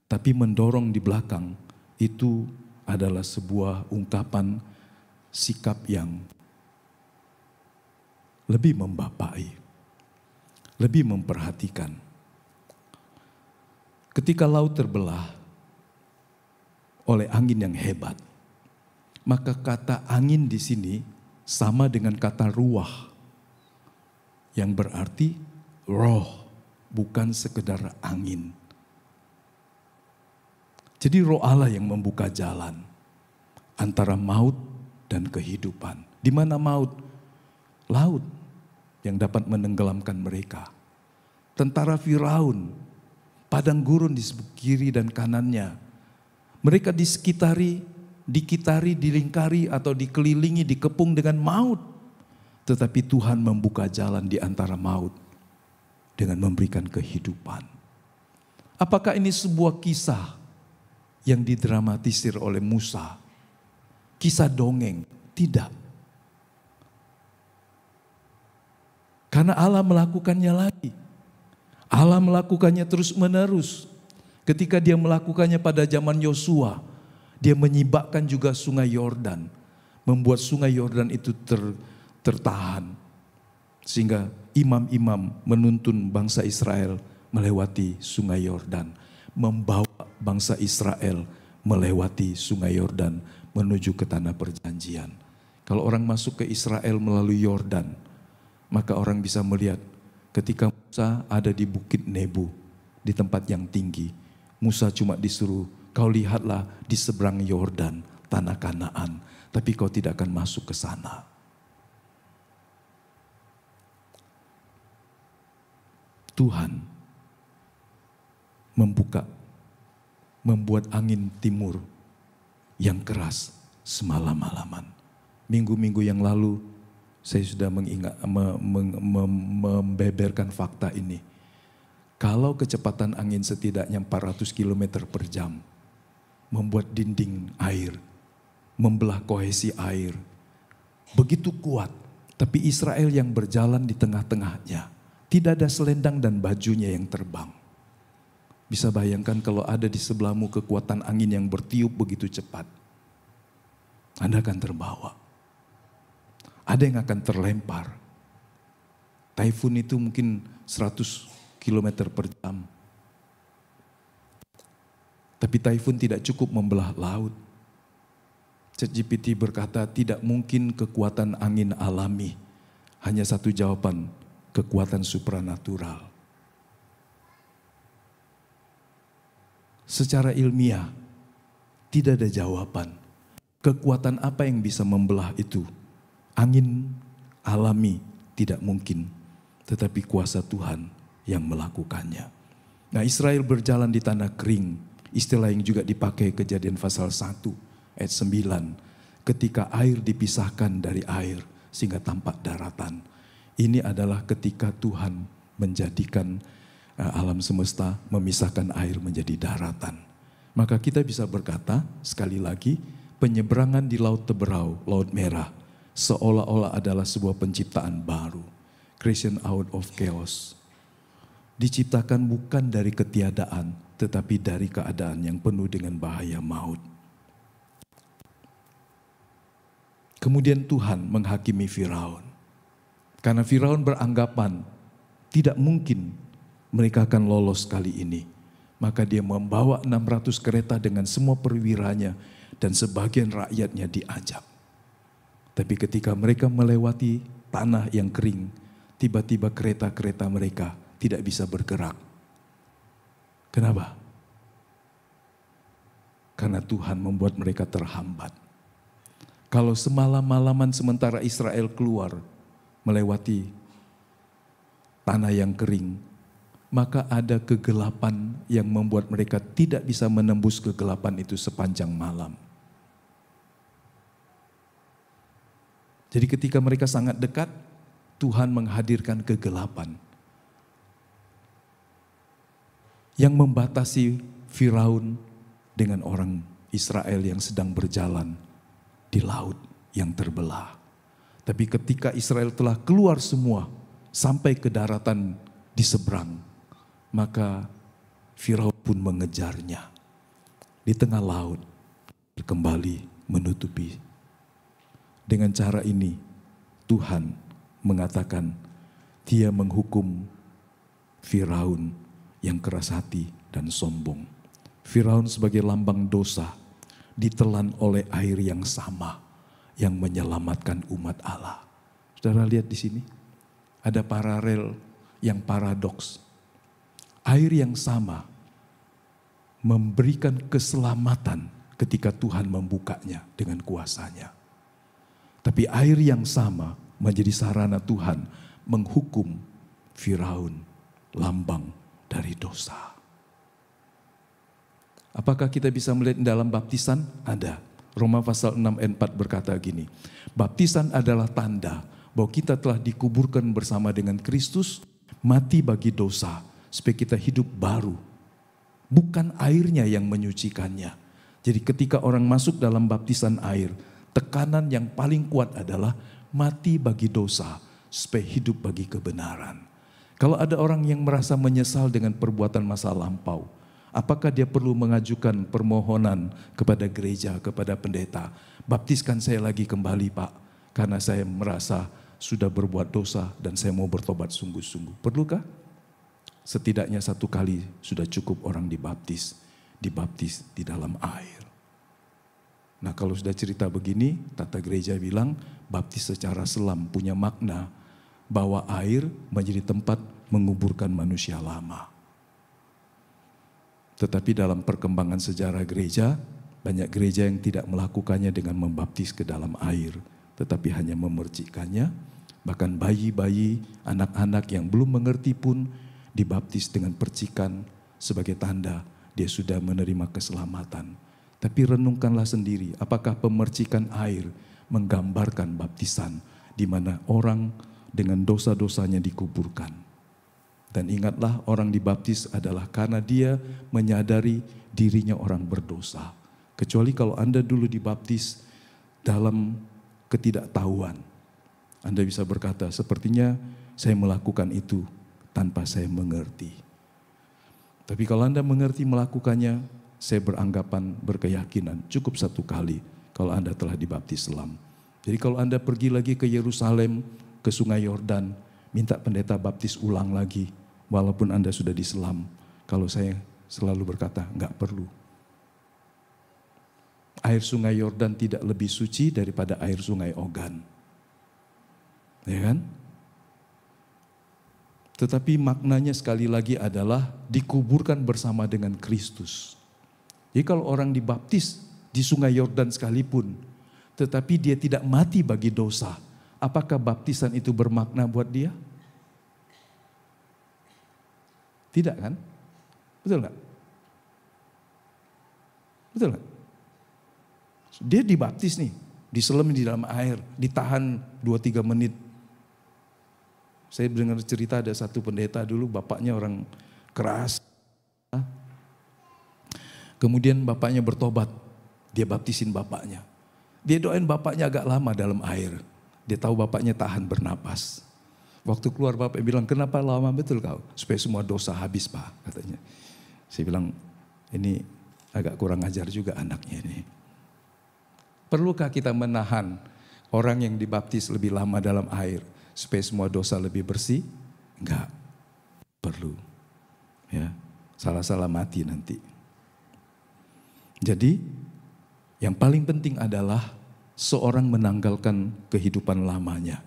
Tapi mendorong di belakang itu adalah sebuah ungkapan sikap yang lebih membapai, lebih memperhatikan. Ketika laut terbelah oleh angin yang hebat, maka kata angin di sini sama dengan kata ruah, yang berarti roh, bukan sekedar angin. Jadi roh Allah yang membuka jalan antara maut dan kehidupan. Di mana maut? Laut yang dapat menenggelamkan mereka. Tentara Firaun, padang gurun di sebelah kiri dan kanannya. Mereka dikitari, dilingkari atau dikelilingi, dikepung dengan maut. Tetapi Tuhan membuka jalan di antara maut dengan memberikan kehidupan. Apakah ini sebuah kisah yang didramatisir oleh Musa? Kisah dongeng? Tidak. Karena Allah melakukannya lagi. Allah melakukannya terus menerus. Ketika dia melakukannya pada zaman Yosua, dia menyibakkan juga sungai Yordan. Membuat sungai Yordan itu tertahan. Sehingga imam-imam menuntun bangsa Israel melewati sungai Yordan. Membawa bangsa Israel melewati sungai Yordan menuju ke tanah perjanjian. Kalau orang masuk ke Israel melalui Yordan, maka orang bisa melihat Ketika Musa ada di Bukit Nebo, di tempat yang tinggi, Musa cuma disuruh, kau lihatlah di seberang Yordan, tanah Kanaan, tapi kau tidak akan masuk ke sana. Tuhan membuat angin timur yang keras semalam-malaman. Minggu-minggu yang lalu saya sudah membeberkan fakta ini. Kalau kecepatan angin setidaknya 400 km per jam, membuat dinding air, membelah kohesi air, begitu kuat. Tapi Israel yang berjalan di tengah-tengahnya, tidak ada selendang dan bajunya yang terbang. Bisa bayangkan kalau ada di sebelahmu kekuatan angin yang bertiup begitu cepat. Anda akan terbawa. Ada yang akan terlempar. Taifun itu mungkin 100 km per jam. Tapi taifun tidak cukup membelah laut. ChatGPT berkata tidak mungkin kekuatan angin alami. Hanya satu jawaban, kekuatan supranatural. Secara ilmiah, tidak ada jawaban. Kekuatan apa yang bisa membelah itu? Angin alami tidak mungkin, tetapi kuasa Tuhan yang melakukannya. Nah, Israel berjalan di tanah kering, istilah yang juga dipakai Kejadian pasal 1 ayat 9. Ketika air dipisahkan dari air sehingga tampak daratan. Ini adalah ketika Tuhan menjadikan alam semesta, memisahkan air menjadi daratan. Maka kita bisa berkata sekali lagi, penyeberangan di Laut Teberau, Laut Merah, seolah-olah adalah sebuah penciptaan baru. Creation out of chaos. Diciptakan bukan dari ketiadaan, tetapi dari keadaan yang penuh dengan bahaya maut. Kemudian Tuhan menghakimi Firaun. Karena Firaun beranggapan tidak mungkin mereka akan lolos kali ini. Maka dia membawa 600 kereta dengan semua perwiranya dan sebagian rakyatnya diajak. Tapi ketika mereka melewati tanah yang kering, tiba-tiba kereta-kereta mereka tidak bisa bergerak. Kenapa? Karena Tuhan membuat mereka terhambat. Kalau semalam-malaman sementara Israel keluar melewati tanah yang kering, maka ada kegelapan yang membuat mereka tidak bisa menembus kegelapan itu sepanjang malam. Jadi ketika mereka sangat dekat, Tuhan menghadirkan kegelapan yang membatasi Firaun dengan orang Israel yang sedang berjalan di laut yang terbelah. Tapi ketika Israel telah keluar semua sampai ke daratan di seberang, maka Firaun pun mengejarnya. Di tengah laut kembali menutupi. Dengan cara ini Tuhan mengatakan dia menghukum Firaun yang keras hati dan sombong. Firaun sebagai lambang dosa ditelan oleh air yang sama yang menyelamatkan umat Allah. Saudara lihat di sini, ada paralel yang paradoks. Air yang sama memberikan keselamatan ketika Tuhan membukanya dengan kuasanya. Tapi air yang sama menjadi sarana Tuhan menghukum Firaun, lambang dari dosa. Apakah kita bisa melihat dalam baptisan? Ada. Roma pasal 6 ayat 4 berkata gini, baptisan adalah tanda bahwa kita telah dikuburkan bersama dengan Kristus, mati bagi dosa, supaya kita hidup baru. Bukan airnya yang menyucikannya. Jadi ketika orang masuk dalam baptisan air, tekanan yang paling kuat adalah mati bagi dosa, supaya hidup bagi kebenaran. Kalau ada orang yang merasa menyesal dengan perbuatan masa lampau, apakah dia perlu mengajukan permohonan kepada gereja, kepada pendeta? Baptiskan saya lagi kembali Pak, karena saya merasa sudah berbuat dosa dan saya mau bertobat sungguh-sungguh. Perlukah? Setidaknya 1 kali sudah cukup orang dibaptis di dalam air. Nah kalau sudah cerita begini, tata gereja bilang baptis secara selam punya makna bahwa air menjadi tempat menguburkan manusia lama. Tetapi dalam perkembangan sejarah gereja, banyak gereja yang tidak melakukannya dengan membaptis ke dalam air, tetapi hanya memercikkannya. Bahkan bayi-bayi, anak-anak yang belum mengerti pun dibaptis dengan percikan sebagai tanda dia sudah menerima keselamatan. Tapi renungkanlah sendiri, apakah pemercikan air menggambarkan baptisan di mana orang dengan dosa-dosanya dikuburkan. Dan ingatlah, orang dibaptis adalah karena dia menyadari dirinya orang berdosa. Kecuali kalau Anda dulu dibaptis dalam ketidaktahuan. Anda bisa berkata, sepertinya saya melakukan itu tanpa saya mengerti. Tapi kalau Anda mengerti melakukannya, saya berkeyakinan cukup satu kali kalau Anda telah dibaptis selam. Jadi kalau Anda pergi lagi ke Yerusalem, ke Sungai Yordan, minta pendeta baptis ulang lagi, walaupun Anda sudah diselam. Kalau saya selalu berkata, enggak perlu. Air Sungai Yordan tidak lebih suci daripada air Sungai Ogan. Ya kan? Tetapi maknanya sekali lagi adalah dikuburkan bersama dengan Kristus. Jadi kalau orang dibaptis di Sungai Yordan sekalipun, tetapi dia tidak mati bagi dosa, apakah baptisan itu bermakna buat dia? Tidak kan? Betul nggak? Betul nggak? Dia dibaptis nih, diselam di dalam air, ditahan 2-3 menit. Saya dengar cerita ada satu pendeta dulu, bapaknya orang keras. Kemudian bapaknya bertobat, dia baptisin bapaknya. Dia doain bapaknya agak lama dalam air. Dia tahu bapaknya tahan bernapas. Waktu keluar bapaknya bilang, kenapa lama betul kau? Supaya semua dosa habis Pak, katanya. Saya bilang, ini agak kurang ajar juga anaknya ini. Perlukah kita menahan orang yang dibaptis lebih lama dalam air supaya semua dosa lebih bersih? Enggak perlu. Ya, salah-salah mati nanti. Jadi yang paling penting adalah seorang menanggalkan kehidupan lamanya.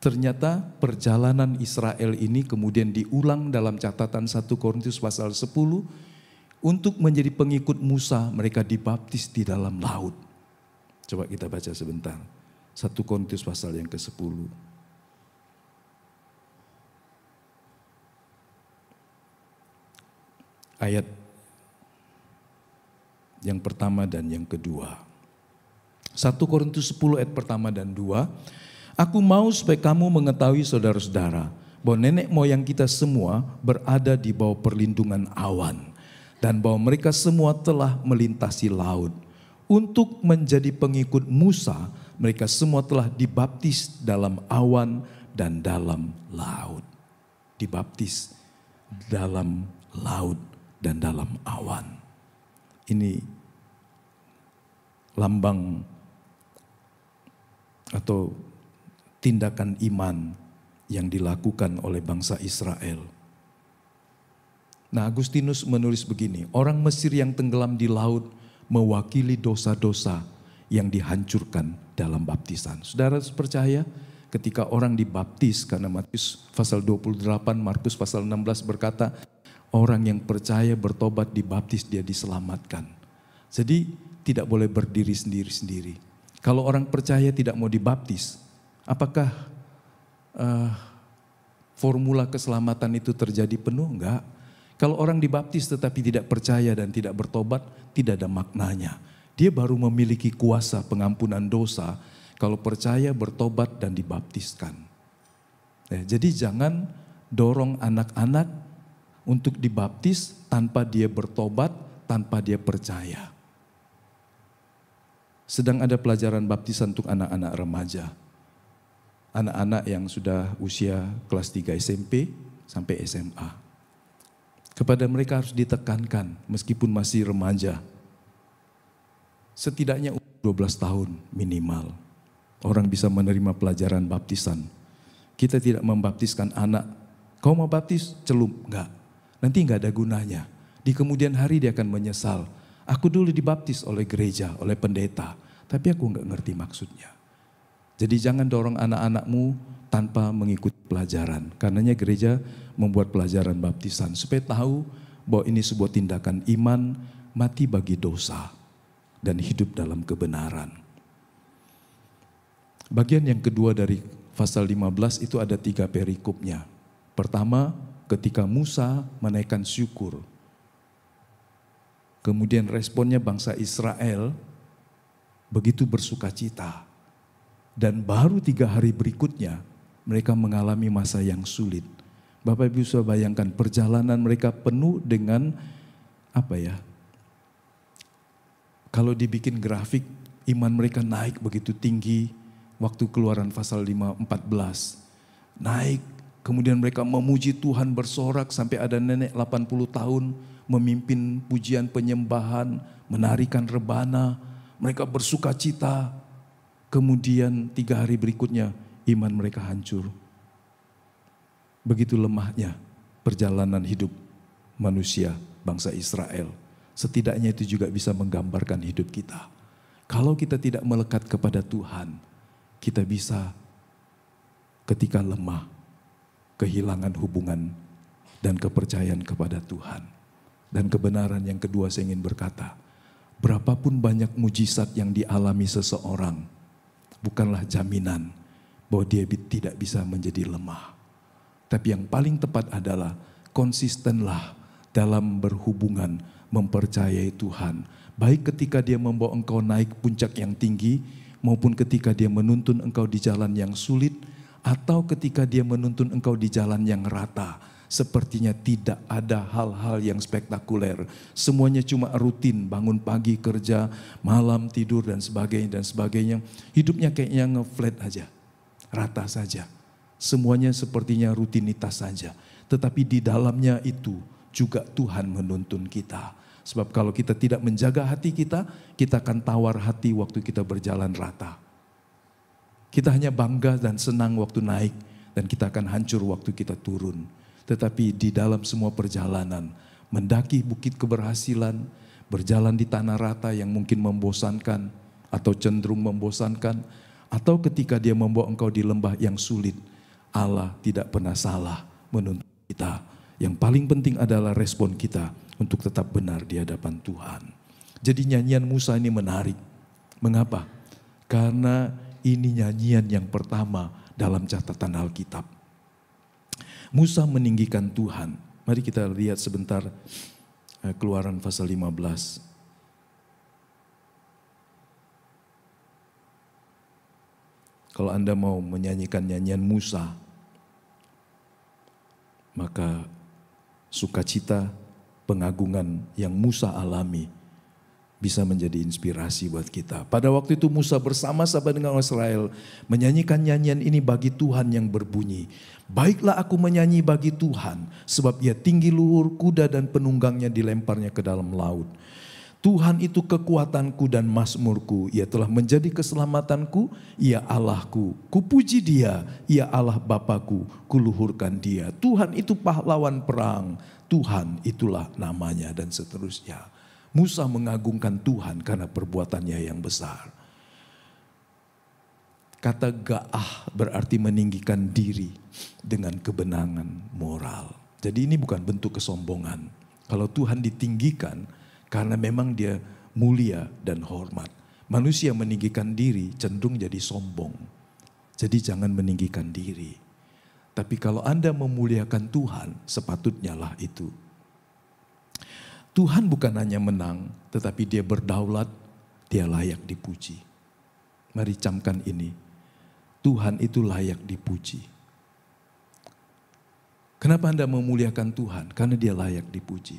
Ternyata perjalanan Israel ini kemudian diulang dalam catatan 1 Korintus pasal 10. Untuk menjadi pengikut Musa, mereka dibaptis di dalam laut. Coba kita baca sebentar. 1 Korintus pasal yang ke-10. Ayat yang pertama dan yang kedua. 1 Korintus 10 ayat pertama dan 2. Aku mau supaya kamu mengetahui saudara-saudara, bahwa nenek moyang kita semua berada di bawah perlindungan awan. Dan bahwa mereka semua telah melintasi laut. Untuk menjadi pengikut Musa, mereka semua telah dibaptis dalam awan dan dalam laut. Dibaptis dalam laut dan dalam awan. Ini lambang atau tindakan iman yang dilakukan oleh bangsa Israel. Nah, Agustinus menulis begini, orang Mesir yang tenggelam di laut mewakili dosa-dosa yang dihancurkan dalam baptisan. Saudara percaya ketika orang dibaptis, karena Matius pasal 28, Markus pasal 16 berkata, orang yang percaya bertobat dibaptis dia diselamatkan. Jadi tidak boleh berdiri sendiri-sendiri. Kalau orang percaya tidak mau dibaptis, apakah formula keselamatan itu terjadi penuh? Enggak. Kalau orang dibaptis tetapi tidak percaya dan tidak bertobat, tidak ada maknanya. Dia baru memiliki kuasa pengampunan dosa kalau percaya, bertobat dan dibaptiskan. Jadi jangan dorong anak-anak untuk dibaptis tanpa dia bertobat, tanpa dia percaya. Sedang ada pelajaran baptisan untuk anak-anak remaja. Anak-anak yang sudah usia kelas 3 SMP sampai SMA. Kepada mereka harus ditekankan meskipun masih remaja. Setidaknya 12 tahun minimal. Orang bisa menerima pelajaran baptisan. Kita tidak membaptiskan anak. Kau mau baptis? Celup. Enggak. Nanti enggak ada gunanya. Di kemudian hari dia akan menyesal. Aku dulu dibaptis oleh gereja, oleh pendeta. Tapi aku enggak ngerti maksudnya. Jadi jangan dorong anak-anakmu tanpa mengikuti pelajaran. Karenanya gereja membuat pelajaran baptisan supaya tahu bahwa ini sebuah tindakan iman, mati bagi dosa dan hidup dalam kebenaran. Bagian yang kedua dari pasal 15 itu ada 3 perikopnya. Pertama, ketika Musa menaikkan syukur. Kemudian responnya bangsa Israel begitu bersukacita. Dan baru 3 hari berikutnya mereka mengalami masa yang sulit. Bapak Ibu bisa bayangkan perjalanan mereka penuh dengan kalau dibikin grafik iman mereka naik begitu tinggi. Waktu Keluaran pasal 5:14 naik. Kemudian mereka memuji Tuhan bersorak sampai ada nenek 80 tahun memimpin pujian penyembahan, menarikan rebana. Mereka bersukacita. Kemudian 3 hari berikutnya iman mereka hancur. Begitu lemahnya perjalanan hidup manusia bangsa Israel. Setidaknya itu juga bisa menggambarkan hidup kita. Kalau kita tidak melekat kepada Tuhan, kita bisa ketika lemah, kehilangan hubungan dan kepercayaan kepada Tuhan. Dan kebenaran yang kedua saya ingin berkata, berapapun banyak mujizat yang dialami seseorang, bukanlah jaminan bahwa dia tidak bisa menjadi lemah. Tapi yang paling tepat adalah konsistenlah dalam berhubungan mempercayai Tuhan. Baik ketika dia membawa engkau naik puncak yang tinggi, maupun ketika dia menuntun engkau di jalan yang sulit, atau ketika dia menuntun engkau di jalan yang rata. Sepertinya tidak ada hal-hal yang spektakuler. Semuanya cuma rutin, bangun pagi kerja, malam tidur dan sebagainya. Hidupnya kayaknya nge-flat aja, rata saja. Semuanya sepertinya rutinitas saja. Tetapi di dalamnya itu juga Tuhan menuntun kita. Sebab kalau kita tidak menjaga hati kita akan tawar hati waktu kita berjalan rata. Kita hanya bangga dan senang waktu naik, dan kita akan hancur waktu kita turun. Tetapi di dalam semua perjalanan, mendaki bukit keberhasilan, berjalan di tanah rata yang mungkin membosankan atau cenderung membosankan, atau ketika dia membawa engkau di lembah yang sulit, Allah tidak pernah salah menuntun kita. Yang paling penting adalah respon kita untuk tetap benar di hadapan Tuhan. Jadi nyanyian Musa ini menarik. Mengapa? Karena ini nyanyian yang pertama dalam catatan Alkitab. Musa meninggikan Tuhan. Mari kita lihat sebentar Keluaran pasal 15. Kalau Anda mau menyanyikan nyanyian Musa, maka sukacita, pengagungan yang Musa alami bisa menjadi inspirasi buat kita. Pada waktu itu Musa bersama-sama dengan orang Israel menyanyikan nyanyian ini bagi Tuhan yang berbunyi, baiklah aku menyanyi bagi Tuhan, sebab ia tinggi luhur, kuda dan penunggangnya dilemparnya ke dalam laut. Tuhan itu kekuatanku dan mazmurku, ia telah menjadi keselamatanku, ia Allahku. Kupuji dia, ia Allah Bapakku, kuluhurkan dia. Tuhan itu pahlawan perang, Tuhan itulah namanya, dan seterusnya. Musa mengagungkan Tuhan karena perbuatannya yang besar. Kata ga'ah berarti meninggikan diri dengan kebenangan moral. Jadi ini bukan bentuk kesombongan. Kalau Tuhan ditinggikan karena memang dia mulia dan hormat. Manusia meninggikan diri cenderung jadi sombong. Jadi jangan meninggikan diri. Tapi kalau Anda memuliakan Tuhan, sepatutnya lah itu. Tuhan bukan hanya menang, tetapi dia berdaulat, dia layak dipuji. Mari camkan ini, Tuhan itu layak dipuji. Kenapa Anda memuliakan Tuhan? Karena dia layak dipuji.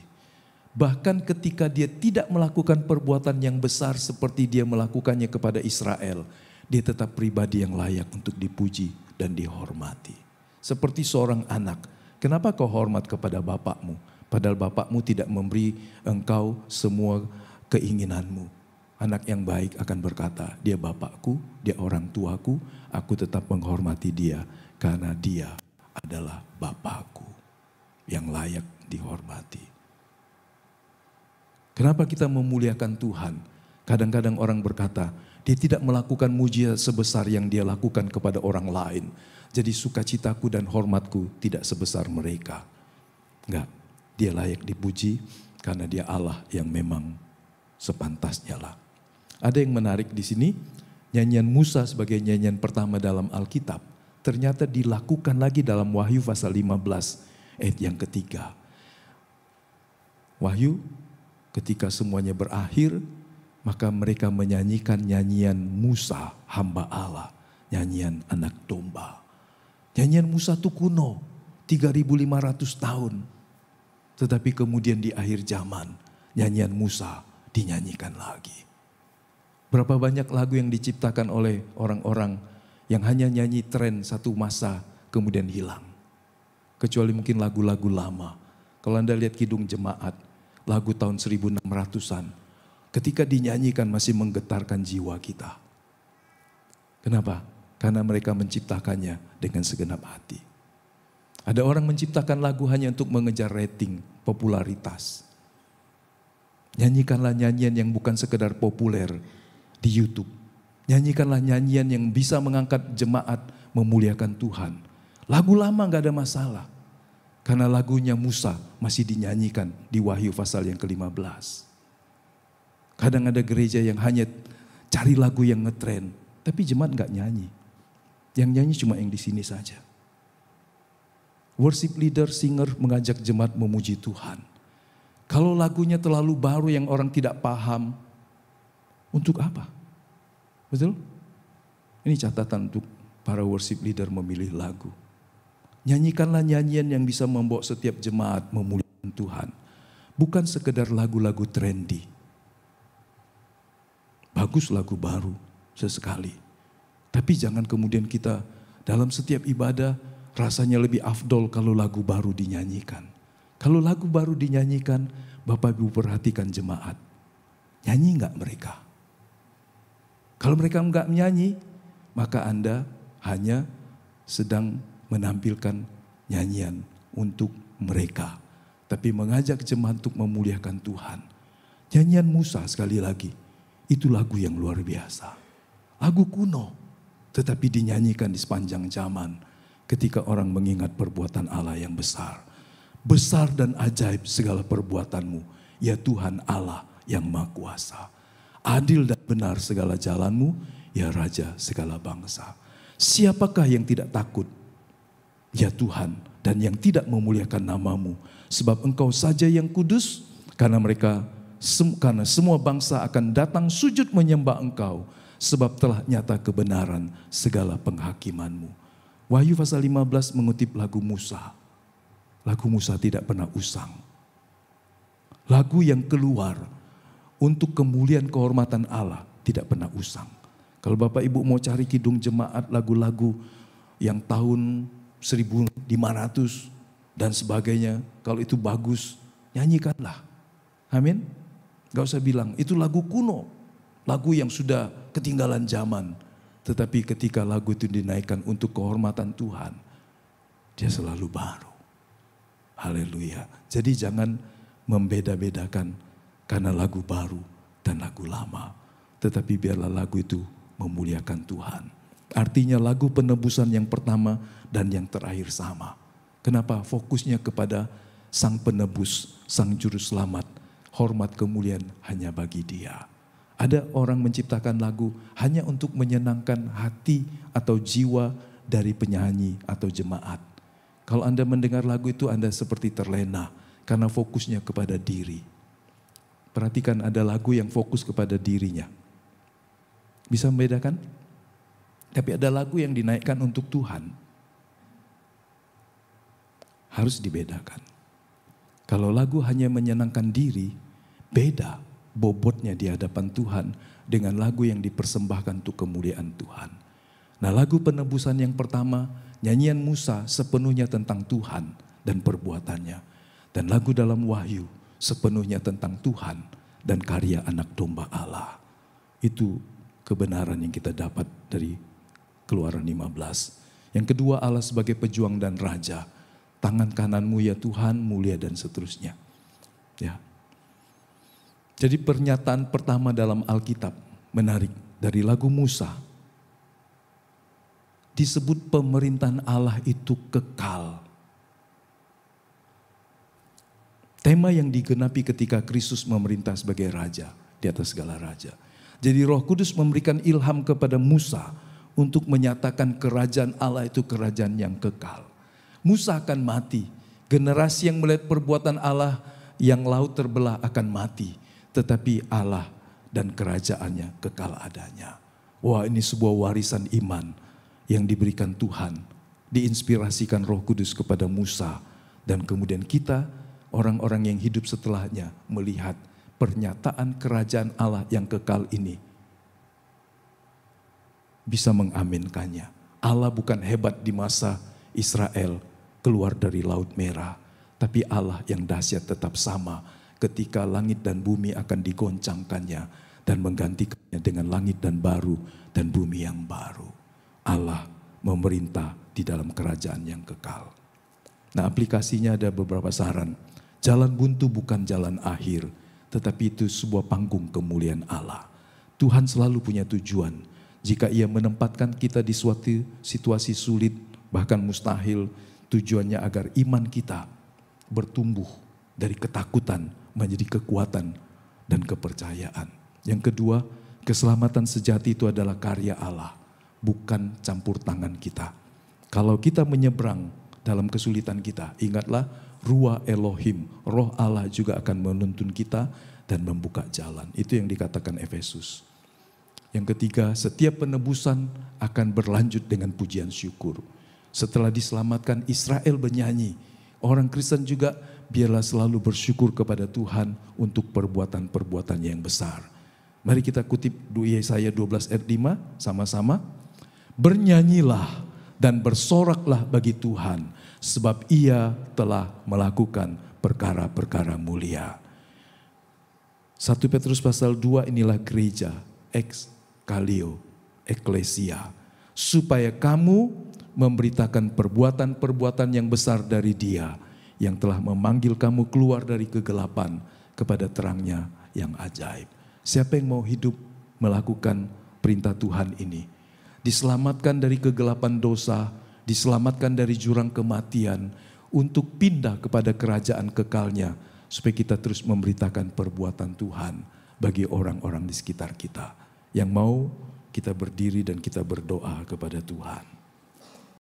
Bahkan ketika dia tidak melakukan perbuatan yang besar seperti dia melakukannya kepada Israel, dia tetap pribadi yang layak untuk dipuji dan dihormati. Seperti seorang anak, kenapa kau hormat kepada bapakmu? Padahal bapakmu tidak memberi engkau semua keinginanmu. Anak yang baik akan berkata, dia bapakku, dia orang tuaku, aku tetap menghormati dia karena dia adalah bapakku yang layak dihormati. Kenapa kita memuliakan Tuhan? Kadang-kadang orang berkata, dia tidak melakukan mujizat sebesar yang dia lakukan kepada orang lain. Jadi sukacitaku dan hormatku tidak sebesar mereka. Enggak, dia layak dipuji karena dia Allah yang memang sepantasnya lah. Ada yang menarik di sini, nyanyian Musa sebagai nyanyian pertama dalam Alkitab, ternyata dilakukan lagi dalam Wahyu pasal 15 ayat yang ketiga. Wahyu, ketika semuanya berakhir, maka mereka menyanyikan nyanyian Musa, hamba Allah, nyanyian anak domba. Nyanyian Musa itu kuno, 3.500 tahun. Tetapi kemudian di akhir zaman, nyanyian Musa dinyanyikan lagi. Berapa banyak lagu yang diciptakan oleh orang-orang yang hanya nyanyi tren satu masa kemudian hilang. Kecuali mungkin lagu-lagu lama. Kalau Anda lihat Kidung Jemaat, lagu tahun 1600-an. Ketika dinyanyikan masih menggetarkan jiwa kita. Kenapa? Karena mereka menciptakannya dengan segenap hati. Ada orang menciptakan lagu hanya untuk mengejar rating, popularitas. Nyanyikanlah nyanyian yang bukan sekedar populer di YouTube. Nyanyikanlah nyanyian yang bisa mengangkat jemaat memuliakan Tuhan. Lagu lama gak ada masalah. Karena lagunya Musa masih dinyanyikan di Wahyu pasal yang ke-15. Kadang ada gereja yang hanya cari lagu yang ngetren, tapi jemaat gak nyanyi. Yang nyanyi cuma yang di sini saja. Worship leader, singer mengajak jemaat memuji Tuhan. Kalau lagunya terlalu baru yang orang tidak paham, untuk apa? Betul? Ini catatan untuk para worship leader memilih lagu. Nyanyikanlah nyanyian yang bisa membawa setiap jemaat memuliakan Tuhan. Bukan sekedar lagu-lagu trendy. Bagus lagu baru sesekali. Tapi jangan kemudian kita dalam setiap ibadah rasanya lebih afdol kalau lagu baru dinyanyikan. Kalau lagu baru dinyanyikan, Bapak Ibu perhatikan jemaat. Nyanyi enggak mereka? Kalau mereka enggak menyanyi, maka Anda hanya sedang menampilkan nyanyian untuk mereka. Tapi mengajak jemaat untuk memuliakan Tuhan. Nyanyian Musa sekali lagi. Itu lagu yang luar biasa. Lagu kuno, tetapi dinyanyikan di sepanjang zaman ketika orang mengingat perbuatan Allah yang besar. Besar dan ajaib segala perbuatanmu, ya Tuhan Allah yang Maha Kuasa. Adil dan benar segala jalanmu, ya Raja segala bangsa. Siapakah yang tidak takut, ya Tuhan, dan yang tidak memuliakan namamu? Sebab Engkau saja yang kudus, karena semua bangsa akan datang sujud menyembah Engkau, sebab telah nyata kebenaran segala penghakimanmu. Wahyu pasal 15 mengutip lagu Musa. Lagu Musa tidak pernah usang. Lagu yang keluar untuk kemuliaan kehormatan Allah tidak pernah usang. Kalau Bapak Ibu mau cari Kidung Jemaat lagu-lagu yang tahun 1500 dan sebagainya, kalau itu bagus, nyanyikanlah. Amin. Gak usah bilang, itu lagu kuno. Lagu yang sudah ketinggalan zaman. Tetapi ketika lagu itu dinaikkan untuk kehormatan Tuhan, dia selalu baru. Haleluya. Jadi jangan membeda-bedakan karena lagu baru dan lagu lama. Tetapi biarlah lagu itu memuliakan Tuhan. Artinya lagu penebusan yang pertama dan yang terakhir sama. Kenapa? Fokusnya kepada Sang Penebus, Sang Juru Selamat. Hormat kemuliaan hanya bagi Dia. Ada orang menciptakan lagu hanya untuk menyenangkan hati atau jiwa dari penyanyi atau jemaat. Kalau Anda mendengar lagu itu Anda seperti terlena karena fokusnya kepada diri. Perhatikan ada lagu yang fokus kepada dirinya. Bisa membedakan? Tapi ada lagu yang dinaikkan untuk Tuhan. Harus dibedakan. Kalau lagu hanya menyenangkan diri, beda bobotnya di hadapan Tuhan dengan lagu yang dipersembahkan untuk kemuliaan Tuhan. Nah, lagu penebusan yang pertama, nyanyian Musa sepenuhnya tentang Tuhan dan perbuatannya. Dan lagu dalam Wahyu sepenuhnya tentang Tuhan dan karya anak domba Allah. Itu kebenaran yang kita dapat dari Keluaran 15. Yang kedua, Allah sebagai pejuang dan raja. Tangan kananmu ya Tuhan, mulia dan seterusnya. Ya. Jadi pernyataan pertama dalam Alkitab menarik dari lagu Musa. Disebut pemerintahan Allah itu kekal. Tema yang digenapi ketika Kristus memerintah sebagai raja di atas segala raja. Jadi Roh Kudus memberikan ilham kepada Musa untuk menyatakan kerajaan Allah itu kerajaan yang kekal. Musa akan mati. Generasi yang melihat perbuatan Allah yang laut terbelah akan mati. Tetapi Allah dan kerajaannya kekal adanya. Wah, ini sebuah warisan iman yang diberikan Tuhan. Diinspirasikan Roh Kudus kepada Musa. Dan kemudian kita, orang-orang yang hidup setelahnya, melihat pernyataan kerajaan Allah yang kekal ini. Bisa mengaminkannya. Allah bukan hebat di masa Israel keluar dari Laut Merah. Tapi Allah yang dahsyat tetap sama ketika langit dan bumi akan digoncangkannya dan menggantikannya dengan langit dan baru dan bumi yang baru. Allah memerintah di dalam kerajaan yang kekal. Nah, aplikasinya ada beberapa saran. Jalan buntu bukan jalan akhir, tetapi itu sebuah panggung kemuliaan Allah. Tuhan selalu punya tujuan. Jika Ia menempatkan kita di suatu situasi sulit, bahkan mustahil, tujuannya agar iman kita bertumbuh dari ketakutan menjadi kekuatan dan kepercayaan. Yang kedua, keselamatan sejati itu adalah karya Allah, bukan campur tangan kita. Kalau kita menyeberang dalam kesulitan kita, ingatlah Ruah Elohim, Roh Allah juga akan menuntun kita dan membuka jalan. Itu yang dikatakan Efesus. Yang ketiga, setiap penebusan akan berlanjut dengan pujian syukur. Setelah diselamatkan, Israel bernyanyi. Orang Kristen juga biarlah selalu bersyukur kepada Tuhan untuk perbuatan-perbuatan yang besar. Mari kita kutip Yesaya 12 ayat 5 sama-sama. Bernyanyilah dan bersoraklah bagi Tuhan, sebab Ia telah melakukan perkara-perkara mulia. 1 Petrus pasal 2, inilah gereja, Kalio, eklesia, supaya kamu memberitakan perbuatan-perbuatan yang besar dari Dia yang telah memanggil kamu keluar dari kegelapan kepada terangnya yang ajaib. Siapa yang mau hidup melakukan perintah Tuhan ini? Diselamatkan dari kegelapan dosa, diselamatkan dari jurang kematian, untuk pindah kepada kerajaan kekalnya, supaya kita terus memberitakan perbuatan Tuhan bagi orang-orang di sekitar kita. Yang mau kita berdiri dan kita berdoa kepada Tuhan.